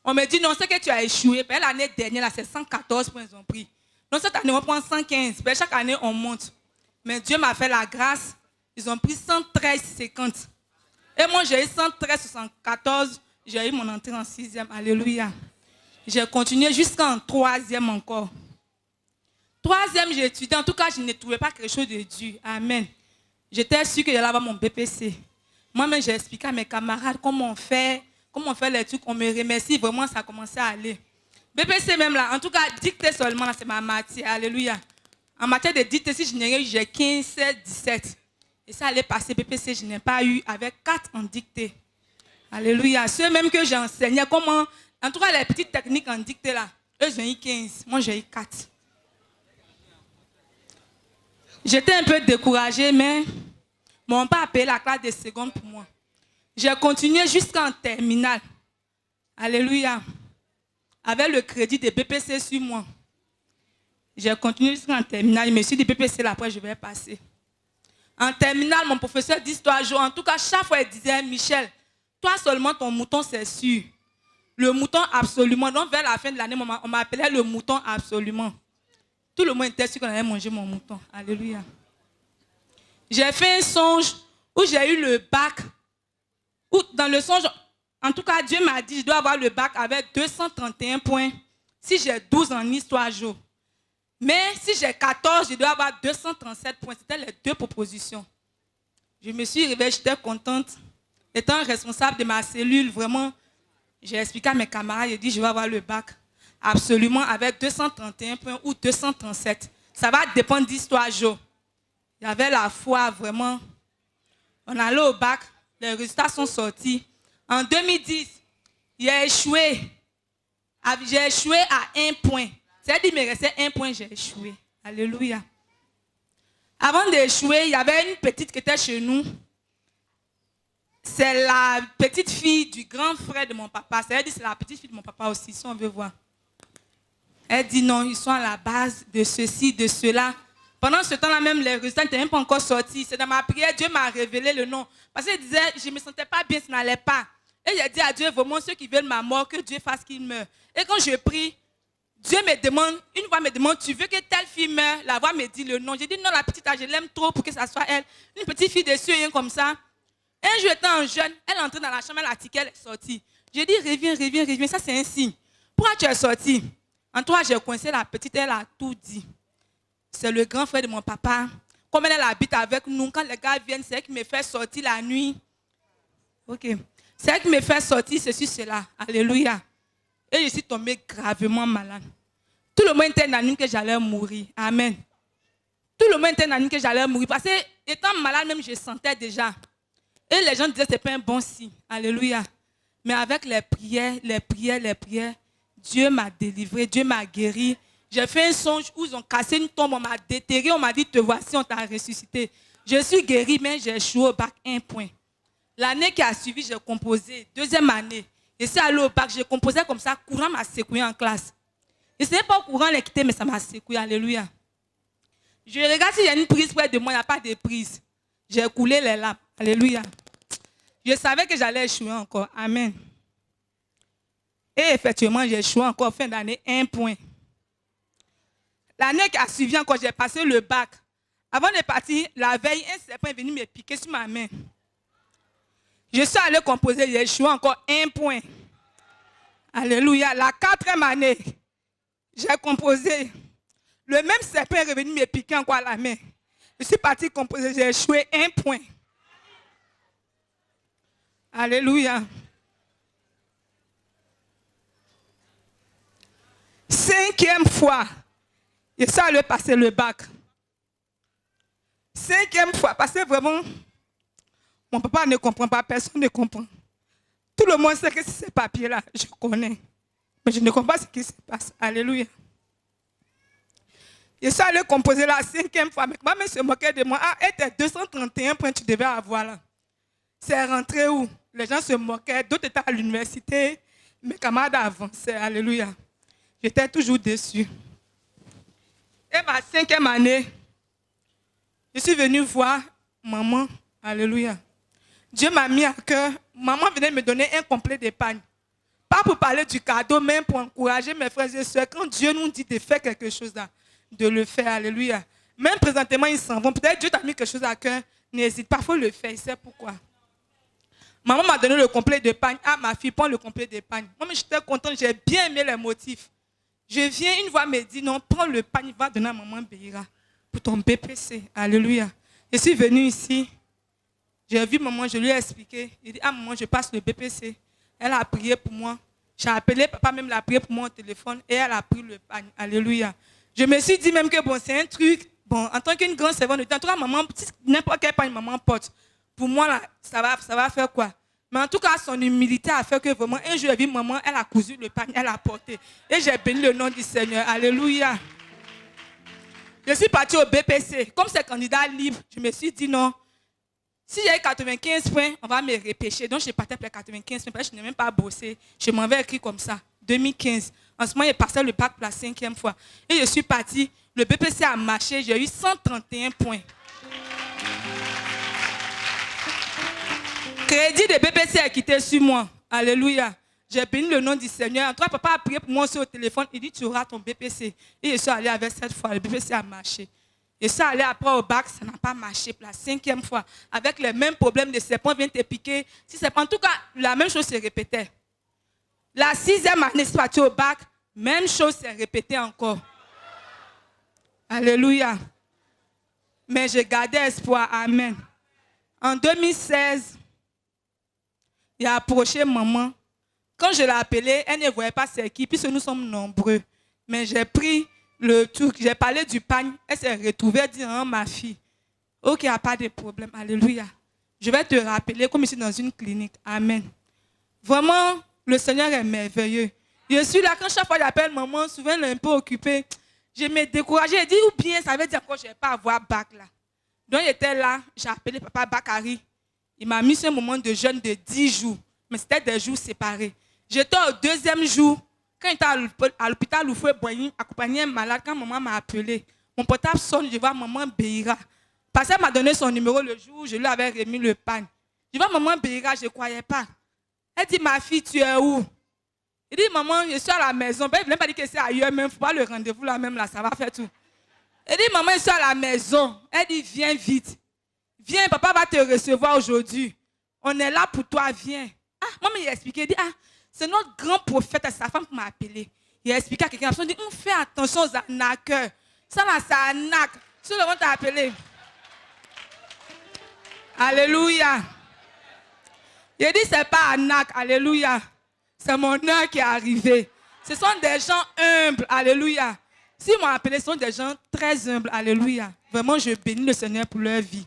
On me dit, non, c'est que tu as échoué. L'année dernière, c'est 114 points qu'ils ont pris. Donc, cette année, on prend 115. Chaque année, on monte. Mais Dieu m'a fait la grâce. Ils ont pris 113,50. Et moi, j'ai eu 113,74. J'ai eu mon entrée en 6e. Alléluia. J'ai continué jusqu'en 3e encore. 3e, j'ai étudié. En tout cas, je ne trouvais pas quelque chose de Dieu. Amen. J'étais sûre que j'allais avoir mon BPC. Moi-même, j'ai expliqué à mes camarades comment on fait les trucs. On me remercie. Vraiment, ça a commencé à aller. BPC même là, en tout cas, dictée seulement, c'est ma matière. Alléluia. En matière de dictée, si je n'ai eu, j'ai 15, 16, 17. Et ça allait passer BPC, je n'ai pas eu avec 4 en dictée. Alléluia. Ceux même que j'ai enseigné, comment, en tout cas, les petites techniques en dictée là, eux, ils ont eu 15. Moi, j'ai eu 4. J'étais un peu découragée, mais m'ont pas appelé la classe de seconde pour moi. J'ai continué jusqu'en terminale. Alléluia. Avec le crédit de BPC sur moi. J'ai continué jusqu'en terminale. Je me suis dit, BPC, là, après, je vais passer. En terminale, mon professeur d'histoire, en tout cas, chaque fois, il disait, Michel, toi seulement, ton mouton, c'est sûr. Le mouton, absolument. Donc, vers la fin de l'année, on m'appelait le mouton, absolument. Tout le monde était sûr qu'on allait manger mon mouton. Alléluia. J'ai fait un songe où j'ai eu le bac. Où, dans le songe, en tout cas, Dieu m'a dit, je dois avoir le bac avec 231 points si j'ai 12 en histoire géo. Mais si j'ai 14, je dois avoir 237 points. C'était les 2 propositions. Je me suis réveillée, j'étais contente. Étant responsable de ma cellule, vraiment, j'ai expliqué à mes camarades, j'ai dit, je vais avoir le bac. Absolument, avec 231 points ou 237. Ça va dépendre d'histoire géo. Il y avait la foi, vraiment. On allait au bac, les résultats sont sortis. En 2010, j'ai échoué. J'ai échoué à 1 point. C'est-à-dire qu'il me restait 1 point, j'ai échoué. Alléluia. Avant d'échouer, il y avait une petite qui était chez nous. C'est la petite fille du grand frère de mon papa. C'est-à-dire que c'est la petite fille de mon papa aussi, si on veut voir. Elle dit non, ils sont à la base de ceci, de cela. Pendant ce temps-là même, les résultats n'étaient même pas encore sortis. C'est dans ma prière, Dieu m'a révélé le nom. Parce qu'il disait, je ne me sentais pas bien, ça n'allait pas. Et j'ai dit à Dieu, vraiment, ceux qui veulent ma mort, que Dieu fasse qu'ils meurent. Et quand je prie, Dieu me demande, une voix me demande, tu veux que telle fille meure? La voix me dit le nom. J'ai dit non, la petite, je l'aime trop pour que ça soit elle. Une petite fille dessus, rien comme ça. Un jour, étant jeune, elle est entrée dans la chambre, elle a tiqué, elle est sortie. J'ai dit, reviens, ça c'est un signe. Pourquoi tu es sortie? En toi, j'ai coincé la petite, elle a tout dit. C'est le grand frère de mon papa. Comme elle habite avec nous, quand les gars viennent, c'est elle qui me fait sortir la nuit. Ok. C'est elle qui me fait sortir ceci, cela. Alléluia. Et je suis tombée gravement malade. Tout le monde était dans la nuit que j'allais mourir. Amen. Tout le monde était dans la nuit que j'allais mourir. Parce que, étant malade, même je sentais déjà. Et les gens disaient que ce n'est pas un bon signe. Alléluia. Mais avec les prières, Dieu m'a délivré, Dieu m'a guéri. J'ai fait un songe où ils ont cassé une tombe, on m'a déterré, on m'a dit, te voici, on t'a ressuscité. Je suis guéri, mais j'ai échoué au bac 1 point. L'année qui a suivi, j'ai composé. 2e année. Je suis allé au bac, j'ai composé comme ça, courant m'a secoué en classe. Je ne sais pas au courant les quitter, mais ça m'a secoué. Alléluia. Je regarde s'il y a une prise près de moi, il n'y a pas de prise. J'ai coulé les larmes. Alléluia. Je savais que j'allais échouer encore. Amen. Et effectivement, j'ai échoué encore fin d'année 1 point. L'année qui a suivi encore, j'ai passé le bac. Avant de partir, la veille, un serpent est venu me piquer sur ma main. Je suis allé composer, j'ai échoué encore 1 point. Alléluia. La 4e année, j'ai composé. Le même serpent est revenu me piquer encore à la main. Je suis partie composer, j'ai échoué 1 point. Alléluia. 5e fois, je suis allé passer le bac. 5e fois, parce que vraiment, mon papa ne comprend pas, personne ne comprend. Tout le monde sait que ces papiers-là, je connais. Mais je ne comprends pas ce qui se passe. Alléluia. Je suis allé composer la 5e fois, mais ma mère se moquait de moi. Ah, et tes 231 points, tu devais avoir là. C'est rentré où? Les gens se moquaient, d'autres étaient à l'université, mes camarades avançaient. Alléluia. J'étais toujours déçue. Et ma 5e année, je suis venue voir maman. Alléluia. Dieu m'a mis à cœur. Maman venait me donner un complet d'épargne. Pas pour parler du cadeau, mais pour encourager mes frères et sœurs. Quand Dieu nous dit de faire quelque chose là, de le faire. Alléluia. Même présentement, ils s'en vont. Peut-être Dieu t'a mis quelque chose à cœur. N'hésite pas, il faut le faire. Il sait pourquoi. Maman m'a donné le complet d'épargne. Ah, ma fille, prends le complet d'épargne. Moi, j'étais contente. J'ai bien aimé les motifs. Je viens, une voix me dit, non, prends le pagne, va donner à maman Béira pour ton BPC. Alléluia. Je suis venue ici. J'ai vu maman, je lui ai expliqué. Il dit, ah maman, je passe le BPC. Elle a prié pour moi. J'ai appelé, papa même l'a prié pour moi au téléphone et elle a pris le pagne. Alléluia. Je me suis dit même que bon, c'est un truc, bon, en tant qu'une grande servante de temps, en tout cas, maman, n'importe quel pagne maman porte, pour moi, là, ça va faire quoi? Mais en tout cas, son humilité a fait que vraiment, un jour, j'ai vu maman, elle a cousu le pagne, elle a porté. Et j'ai béni le nom du Seigneur. Alléluia. Je suis partie au BPC. Comme c'est candidat libre, je me suis dit non. Si j'ai 95 points, on va me repêcher. Donc, je partais pour les 95 points. Parce que je n'ai même pas bossé. Je m'avais écrit comme ça. 2015. En ce moment, j'ai passé le bac pour la 5e fois. Et je suis partie. Le BPC a marché. J'ai eu 131 points. Crédit de BPC a quitté sur moi. Alléluia. J'ai béni le nom du Seigneur. En tout cas, papa a prié pour moi aussi au téléphone. Il dit, tu auras ton BPC. Et je suis allée avec cette fois. Le BPC a marché. Je suis allée après au bac, ça n'a pas marché pour la 5e fois. Avec les mêmes problèmes de serpents viennent te piquer. En tout cas, la même chose se répétait. La 6e année, je suis partie au bac. Même chose s'est répétée encore. Alléluia. Mais j'ai gardé espoir. Amen. En 2016, il a approché maman. Quand je l'ai appelée, elle ne voyait pas c'est qui, puisque nous sommes nombreux. Mais j'ai pris le truc, j'ai parlé du pagne. Elle s'est retrouvée, elle dit, oh, ma fille, ok, il n'y a pas de problème. Alléluia. Je vais te rappeler comme ici dans une clinique. Amen. Vraiment, le Seigneur est merveilleux. Je suis là, quand chaque fois j'appelle maman, souvent elle est un peu occupée. Je me décourageais, je dis, ou bien ça veut dire que je ne vais pas avoir bac là. Donc j'étais là, j'ai appelé papa Bakari. Il m'a mis sur un moment de jeûne de 10 jours. Mais c'était des jours séparés. J'étais au 2e jour. Quand j'étais à l'hôpital où je suis accompagné un malade, quand maman m'a appelé, mon portable sonne, je vois maman Béira. Parce qu'elle m'a donné son numéro le jour où je lui avais remis le pagne. Je vois maman Béira, je ne croyais pas. Elle dit, ma fille, tu es où? Il dit, maman, je suis à la maison. Ben, il ne voulait pas dire que c'est ailleurs même. Il ne faut pas le rendez-vous là même, là, ça va faire tout. Elle dit, maman, je suis à la maison. Elle dit, viens vite. Viens, papa va te recevoir aujourd'hui. On est là pour toi, viens. Ah, maman, il a expliqué, il dit, ah, c'est notre grand prophète, sa femme qui m'a appelé. Il a expliqué à quelqu'un, il dit, on fait attention aux arnaqueurs. Ça là, c'est arnaque. Sur le monde t'a appelé. Alléluia. Il a dit, c'est pas arnaque, alléluia. C'est mon heure qui est arrivée. Ce sont des gens humbles, alléluia. S'ils m'ont appelé, ce sont des gens très humbles, alléluia. Vraiment, je bénis le Seigneur pour leur vie.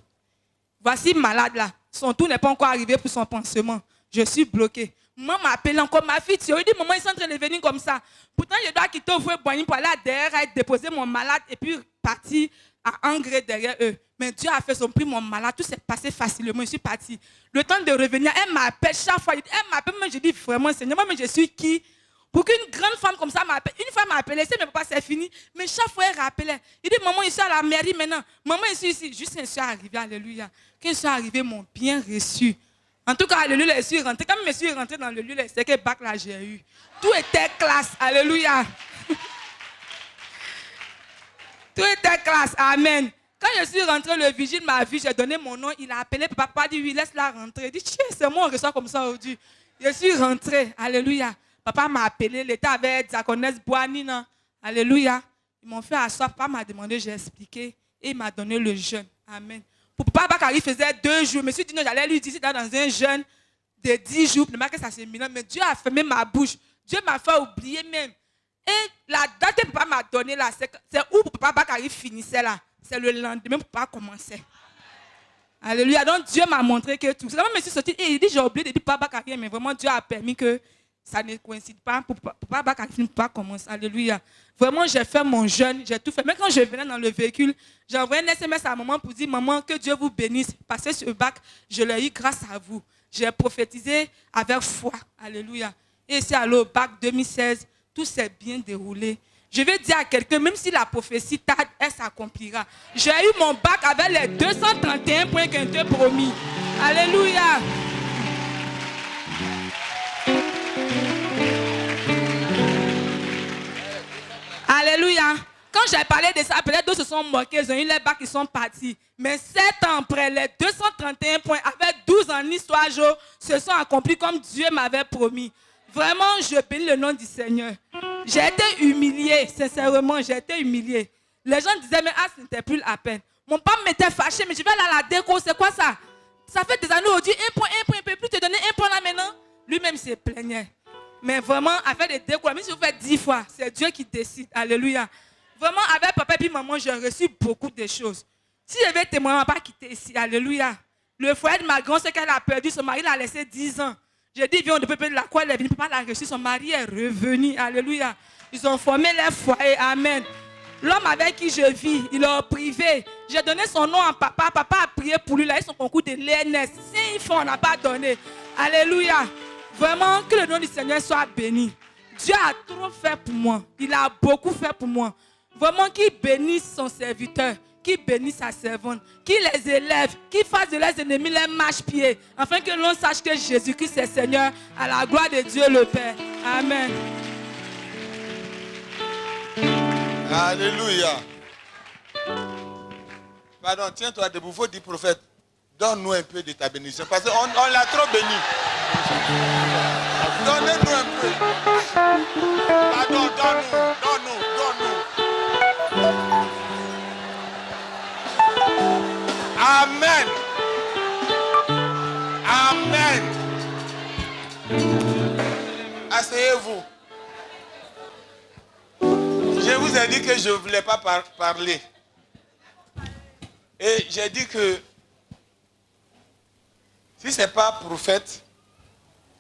Voici malade là. Son tour n'est pas encore arrivé pour son pansement. Je suis bloqué. Maman m'a appelé encore, ma fille, tu as dit, maman, ils sont en train de venir comme ça. Pourtant, je dois quitter au fouet Boigny pour aller derrière, déposer mon malade et puis partir à Angers derrière eux. Mais Dieu a fait son prix, mon malade, tout s'est passé facilement, je suis partie. Le temps de revenir, elle m'appelle chaque fois. Elle m'appelle, moi je dis vraiment, Seigneur, moi je suis qui? Pour qu'une grande femme comme ça m'appelle. Une fois elle m'a appelé, c'est même pas c'est fini. Mais chaque fois elle rappelait. Il dit, maman, je suis à la mairie maintenant. Maman, je suis ici. Juste quand je suis arrivée, alléluia. Quand je suis arrivée, ils m'ont bien reçu. En tout cas, alléluia, je suis rentrée. Quand je suis rentrée dans le lieu, c'est que bac là j'ai eu. Tout était classe, alléluia. Tout était classe, amen. Quand je suis rentrée, le vigile m'a vu, j'ai donné mon nom, il a appelé, papa a dit, oui, laisse-la rentrer. Il dit, tiens, c'est moi, on reçoit comme ça aujourd'hui. Je suis rentrée, alléluia. Papa m'a appelé, l'état avec diaconesse Boanina, alléluia. Ils m'ont fait asseoir, papa m'a demandé, j'ai expliqué. Et il m'a donné le jeûne. Amen. Pour Papa Bakari, il faisait 2 jours. Je me suis dit, non, j'allais lui dire, si tu es dans un jeûne de 10 jours, pour que ça se mélange. Mais Dieu a fermé ma bouche. Dieu m'a fait oublier même. Et la date que Papa m'a donnée là, c'est où Papa Bakari finissait là. C'est le lendemain pour Papa commencer. Alléluia. Donc Dieu m'a montré que tout. C'est quand je me suis sorti et il dit, j'ai oublié de dire Papa Bakari, mais vraiment Dieu a permis que ça ne coïncide pas pour Papa Bakari ne pas commencer. Alléluia. Vraiment, j'ai fait mon jeûne, j'ai tout fait. Même quand je venais dans le véhicule, j'ai envoyé un SMS à maman pour dire, maman, que Dieu vous bénisse. Passez ce bac, je l'ai eu grâce à vous. J'ai prophétisé avec foi. Alléluia. Et c'est allé au bac 2016, tout s'est bien déroulé. Je vais dire à quelqu'un, même si la prophétie tarde, elle s'accomplira. J'ai eu mon bac avec les 231 points qu'on t'a promis. Alléluia. Alléluia. Quand j'ai parlé de ça, peut-être d'autres se sont moqués, ils ont eu les bacs, ils sont partis. Mais 7 ans après, les 231 points, avec 12 en histoire, se sont accomplis comme Dieu m'avait promis. Vraiment, je bénis le nom du Seigneur. J'ai été humiliée, sincèrement, j'ai été humiliée. Les gens disaient, mais ce n'était plus la peine. Mon papa m'était fâché, mais je vais aller à la déco, c'est quoi ça? Ça fait des années, on dit 1 point, il ne peut plus te donner 1 point là maintenant. Lui-même se plaignait. Mais vraiment, avec des décos, même si vous faites 10 fois, c'est Dieu qui décide. Alléluia. Vraiment, avec papa et maman, j'ai reçu beaucoup de choses. Si je vais témoigner, on ne va pas quitter ici. Alléluia. Le foyer de ma grand, c'est qu'elle a perdu. Son mari l'a laissé 10 ans. J'ai dit, viens, on ne peut pas de la quoi, elle est venue, papa l'a reçu. Son mari est revenu. Alléluia. Ils ont formé leur foyer. Amen. L'homme avec qui je vis, il est privé. J'ai donné son nom à papa. Papa a prié pour lui. Il a eu son concours de l'ENS. 5 fois, on n'a pas donné. Alléluia. Vraiment, que le nom du Seigneur soit béni. Dieu a trop fait pour moi. Il a beaucoup fait pour moi. Vraiment, qu'il bénisse son serviteur, qu'il bénisse sa servante, qu'il les élève, qu'il fasse de leurs ennemis les marche-pieds, afin que l'on sache que Jésus-Christ est Seigneur, à la gloire de Dieu le Père. Amen. Alléluia. Pardon, tiens-toi debout, il faut dire prophète, donne-nous un peu de ta bénédiction, parce qu'on l'a trop béni. Donnez-nous un peu. Pardon, donne-nous. Amen. Amen. Asseyez-vous. Je vous ai dit que je ne voulais pas parler. Et j'ai dit que si ce n'est pas prophète,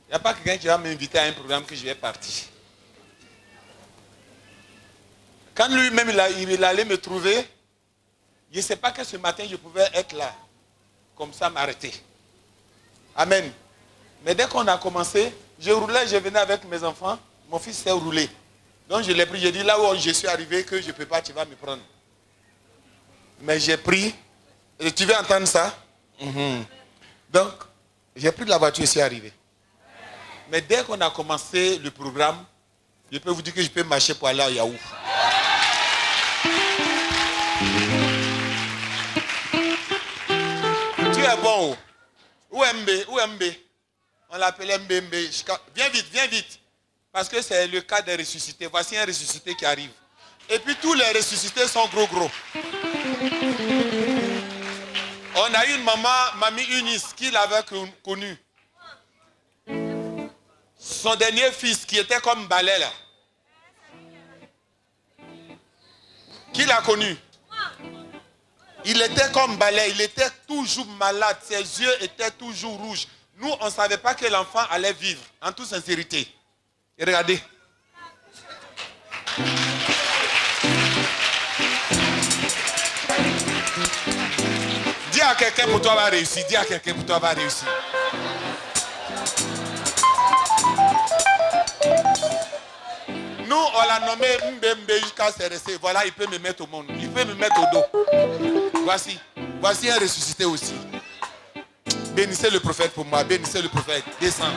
il n'y a pas quelqu'un qui va m'inviter à un programme que je vais partir. Quand lui-même il allait me trouver, je ne sais pas que ce matin je pouvais être là, comme ça m'arrêter. Amen. Mais dès qu'on a commencé, je roulais, je venais avec mes enfants, mon fils s'est roulé. Donc je l'ai pris, j'ai dit là où je suis arrivé que je ne peux pas, tu vas me prendre. Mais j'ai pris, et tu veux entendre ça? Donc, j'ai pris de la voiture et je suis arrivé. Mais dès qu'on a commencé le programme, je peux vous dire que je peux marcher pour aller à Yahoo. Tu es bon. Où est MB? On l'appelait MB. Viens vite. Parce que c'est le cas des ressuscités. Voici un ressuscité qui arrive. Et puis tous les ressuscités sont gros. On a eu une mamie Eunice, qui l'avait connue. Son dernier fils qui était comme balai là. Qui l'a connu? Il était comme balai, il était toujours malade, ses yeux étaient toujours rouges. Nous, on ne savait pas que l'enfant allait vivre, en toute sincérité. Et regardez. Dis à quelqu'un pour toi va réussir, Nous, on l'a nommé Mbembe jusqu'à se rester. Voilà, il peut me mettre au monde. Il peut me mettre au dos. Voici un ressuscité aussi. Bénissez le prophète pour moi. Bénissez le prophète. Descends.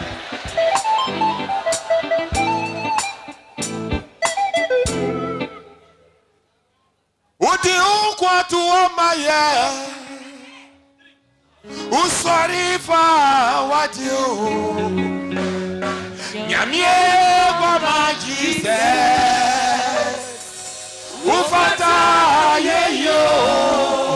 Udi ukwa tuomaya. Uswarifa wadio. Nyamie Baba Jesus. Ufata yeyo.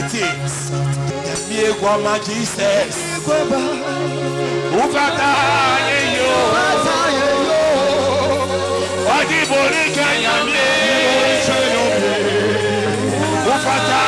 Jesus. Nyamie kwa Jesus. Ufata yeyo. Wadibori kanyamie. Ufata.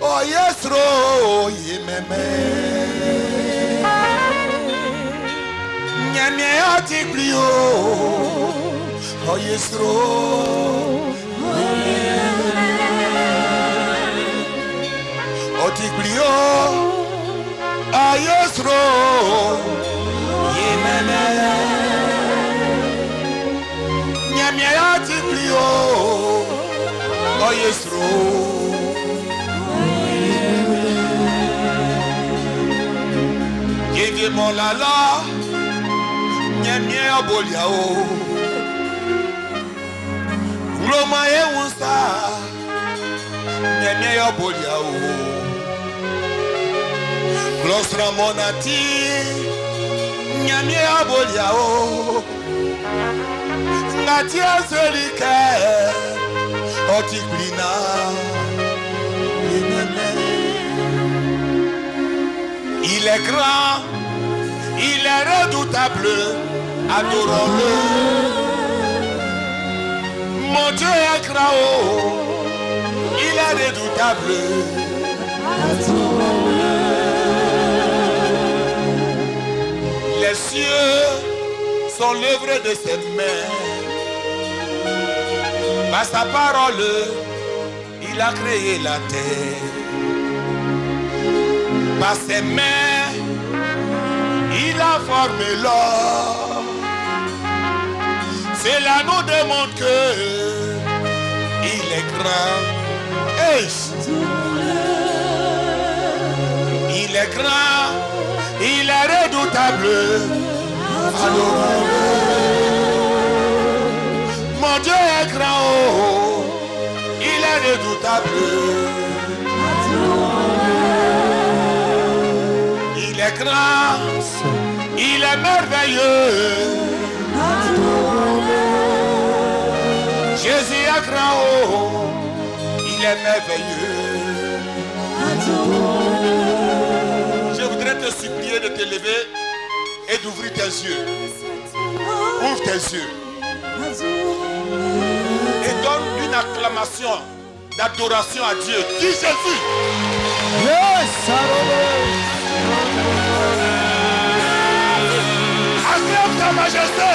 Oh yes, ro yememe. Nyamie otiklio. Oh yes, ro. Otiklio. Oh yes, ro yememe. Nyamie otiklio. Oh yes, ro. Yege molala, nyemye aboliao. Roma e wunsa, nyemye aboliao. Glosra monati, nyemye aboliao. Ngati azolike, otiklina. Il est grand, il est redoutable, adorons-le. Mon Dieu est grand, il est redoutable, adorons-le. Les cieux sont l'œuvre de ses mains. Par sa parole, il a créé la terre. Par ses mains, il a formé l'homme. Cela nous démontre que il est grand. Hey. Il est grand, il est redoutable. Mon Dieu est grand, oh, il est redoutable. Il est grand, il est merveilleux. Jésus est grand, oh, il est merveilleux. Je voudrais te supplier de te lever et d'ouvrir tes yeux. Ouvre tes yeux. Et donne une acclamation d'adoration à Dieu. Dis Jésus. Acclame ta majesté.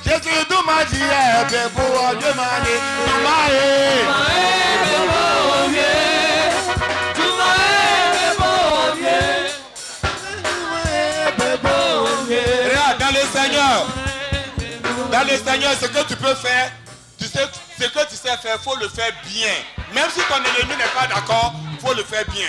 Jésus du m'a dit, bebo, Dieu m'a dit, regarde, dans le Seigneur, ce que tu peux faire, tu sais, ce que tu sais faire, il faut le faire bien. Même si ton ennemi n'est pas d'accord, il faut le faire bien.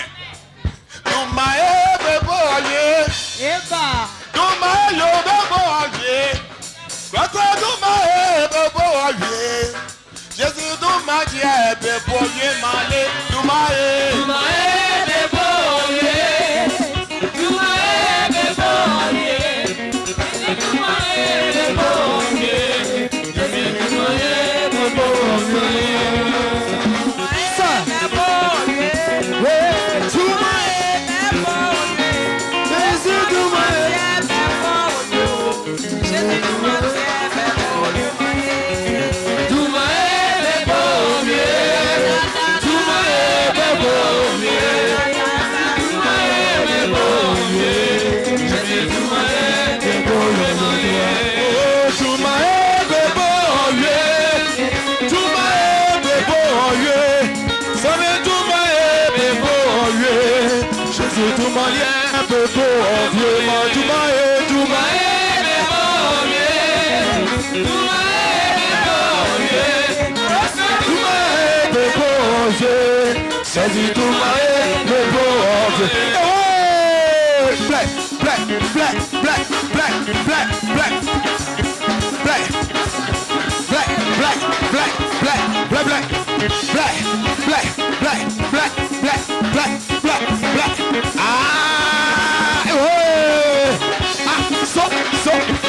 Jésus du m'a dit, bebo, Dieu m'a dit,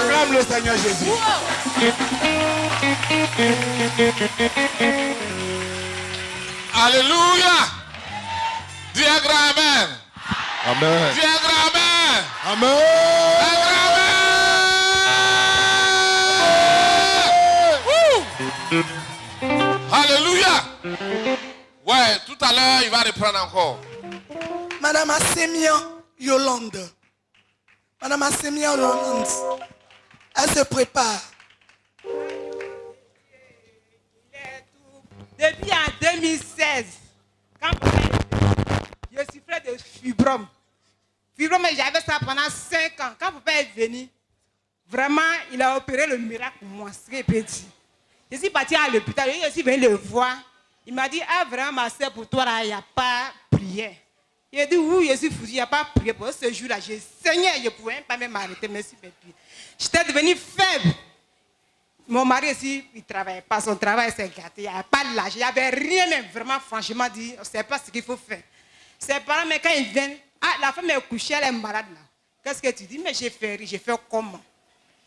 Acclame le Seigneur Jésus. Alléluia. Dis un grand amen. Amen. Dis un grand amen. Amen. Un grand amen. Alléluia. Ouais, tout à l'heure, il va reprendre encore. Madame Assemian Yolande. Madame Assemian Yolande. Elle se prépare. Depuis en 2016, quand je souffrais de fibrome. Fibrome, j'avais ça pendant 5 ans. Quand papa est venu, vraiment, il a opéré le miracle pour moi. Ce qu'il peut dire. Je suis partie à l'hôpital, je suis venu le voir. Il m'a dit, ah vraiment ma soeur, pour toi, il n'y a pas prière. Il a dit, oui, je suis foutu, il n'y a pas prière. Pour ce jour-là, j'ai saigné, je ne pouvais pas même m'arrêter. Merci, papi. J'étais devenue faible. Mon mari aussi, il ne travaille pas, son travail s'est gâté. Il n'y avait pas de l'argent, il n'y avait rien, même vraiment, franchement, dit, on ne sait pas ce qu'il faut faire. Ses parents, mais quand ils viennent, ah, la femme est couchée, elle est malade là. Qu'est-ce que tu dis? Mais j'ai fait rire, j'ai fait comment?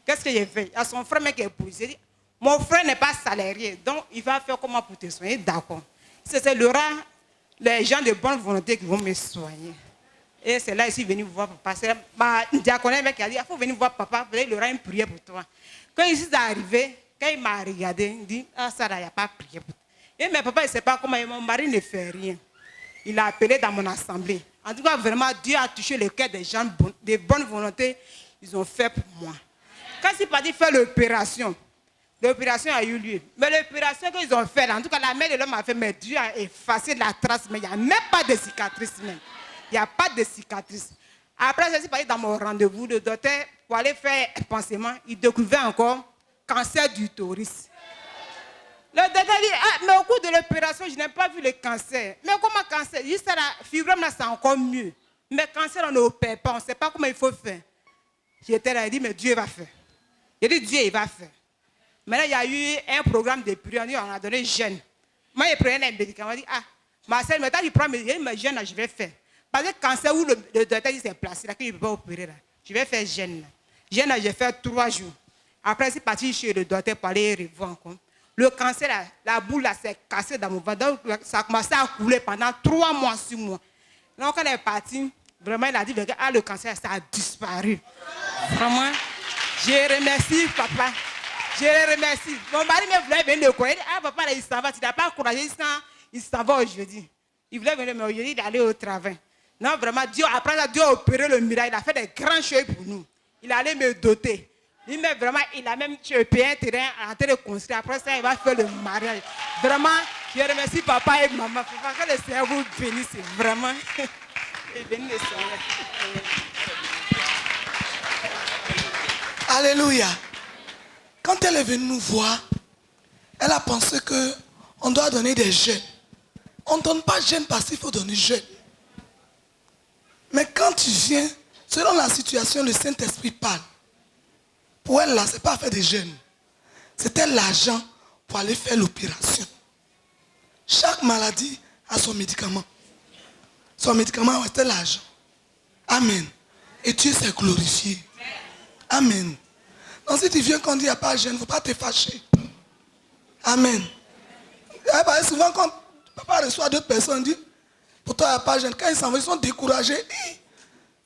Qu'est-ce que j'ai fait? Il y a son frère qui est posé. Il dit, mon frère n'est pas salarié, donc il va faire comment pour te soigner? D'accord. C'est les gens de bonne volonté qui vont me soigner. Et c'est là que je suis venu voir papa. C'est ma diaconne qui a dit, il faut venir voir papa, il aura une prière pour toi. Quand il est arrivé, quand il m'a regardé, il dit, ah ça, il n'y a pas de prière pour toi. Et mais papa, il ne sait pas comment, mon mari ne fait rien. Il a appelé dans mon assemblée. En tout cas, vraiment, Dieu a touché le cœur des gens de bonne volonté. Ils ont fait pour moi. Quand c'est parti faire l'opération a eu lieu. Mais l'opération qu'ils ont fait, en tout cas, la mère de l'homme a fait, mais Dieu a effacé la trace, mais il n'y a même pas de cicatrice même. Il n'y a pas de cicatrice. Après, je suis parti dans mon rendez-vous, le docteur, pour aller faire un pansement, il découvrait encore cancer du utérus. Le docteur dit, ah, mais au cours de l'opération, je n'ai pas vu le cancer. Mais comment cancer? Juste la fibrome, là, c'est encore mieux. Mais cancer, on n'opère pas, on ne sait pas comment il faut faire. J'étais là, il dit, mais Dieu va faire. Il dit, Dieu, il va faire. Maintenant, il y a eu un programme de prière, on a donné jeûne. Moi, je prenais un médicament, je dis, ah, ma soeur, maintenant, je prends mes jeûne, je vais faire. Parce que le cancer où le docteur s'est placé, là, qu'il ne peut pas opérer, là, je vais faire jeûne. Jeûne, j'ai fait 3 jours. Après, je suis parti chez le docteur pour aller revoir encore. Le cancer, la boule là, s'est cassée dans mon ventre. Donc, ça a commencé à couler pendant 3 mois, 6 mois. Donc, quand elle est partie, vraiment, il a dit, ah, le cancer, ça a disparu. Vraiment, je remercie papa. Je le remercie. Mon mari me voulait venir le connaître. Ah, papa, là, il s'en va. Tu n'as pas encouragé, il s'en va aujourd'hui. Il voulait venir, mais aujourd'hui, il est allé au travail. Non, vraiment, Dieu, après ça, Dieu a opéré le miracle. Il a fait des grands choses pour nous. Il allait me doter. Il a même payé un terrain en train de construire. Après ça, il va faire le mariage. Vraiment, je remercie papa et maman. Papa, que le Seigneur vous bénisse. Vraiment. Et bénisse le Seigneur. Alléluia. Quand elle est venue nous voir, elle a pensé qu'on doit donner des jeûnes. On ne donne pas jeûne parce qu'il faut donner jeûne. Mais quand tu viens, selon la situation, le Saint-Esprit parle. Pour elle, là, ce n'est pas faire des jeûnes. C'était l'argent pour aller faire l'opération. Chaque maladie a son médicament. Son médicament, c'était l'argent. Amen. Et Dieu s'est glorifié. Amen. Donc si tu viens qu'on dit qu'il n'y a pas de jeûne, il ne faut pas te fâcher. Amen. Souvent quand papa reçoit 2 personnes, il dit, pour toi il n'y a pas de jeûne. Quand ils s'en vont, ils sont découragés.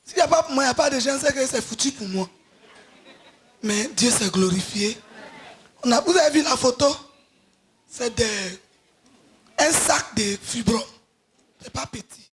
S'il n'y a pas pour moi, il n'y a pas de jeûne, c'est que c'est foutu pour moi. Mais Dieu s'est glorifié. Vous avez vu la photo? C'est un sac de fibrom. Ce n'est pas petit.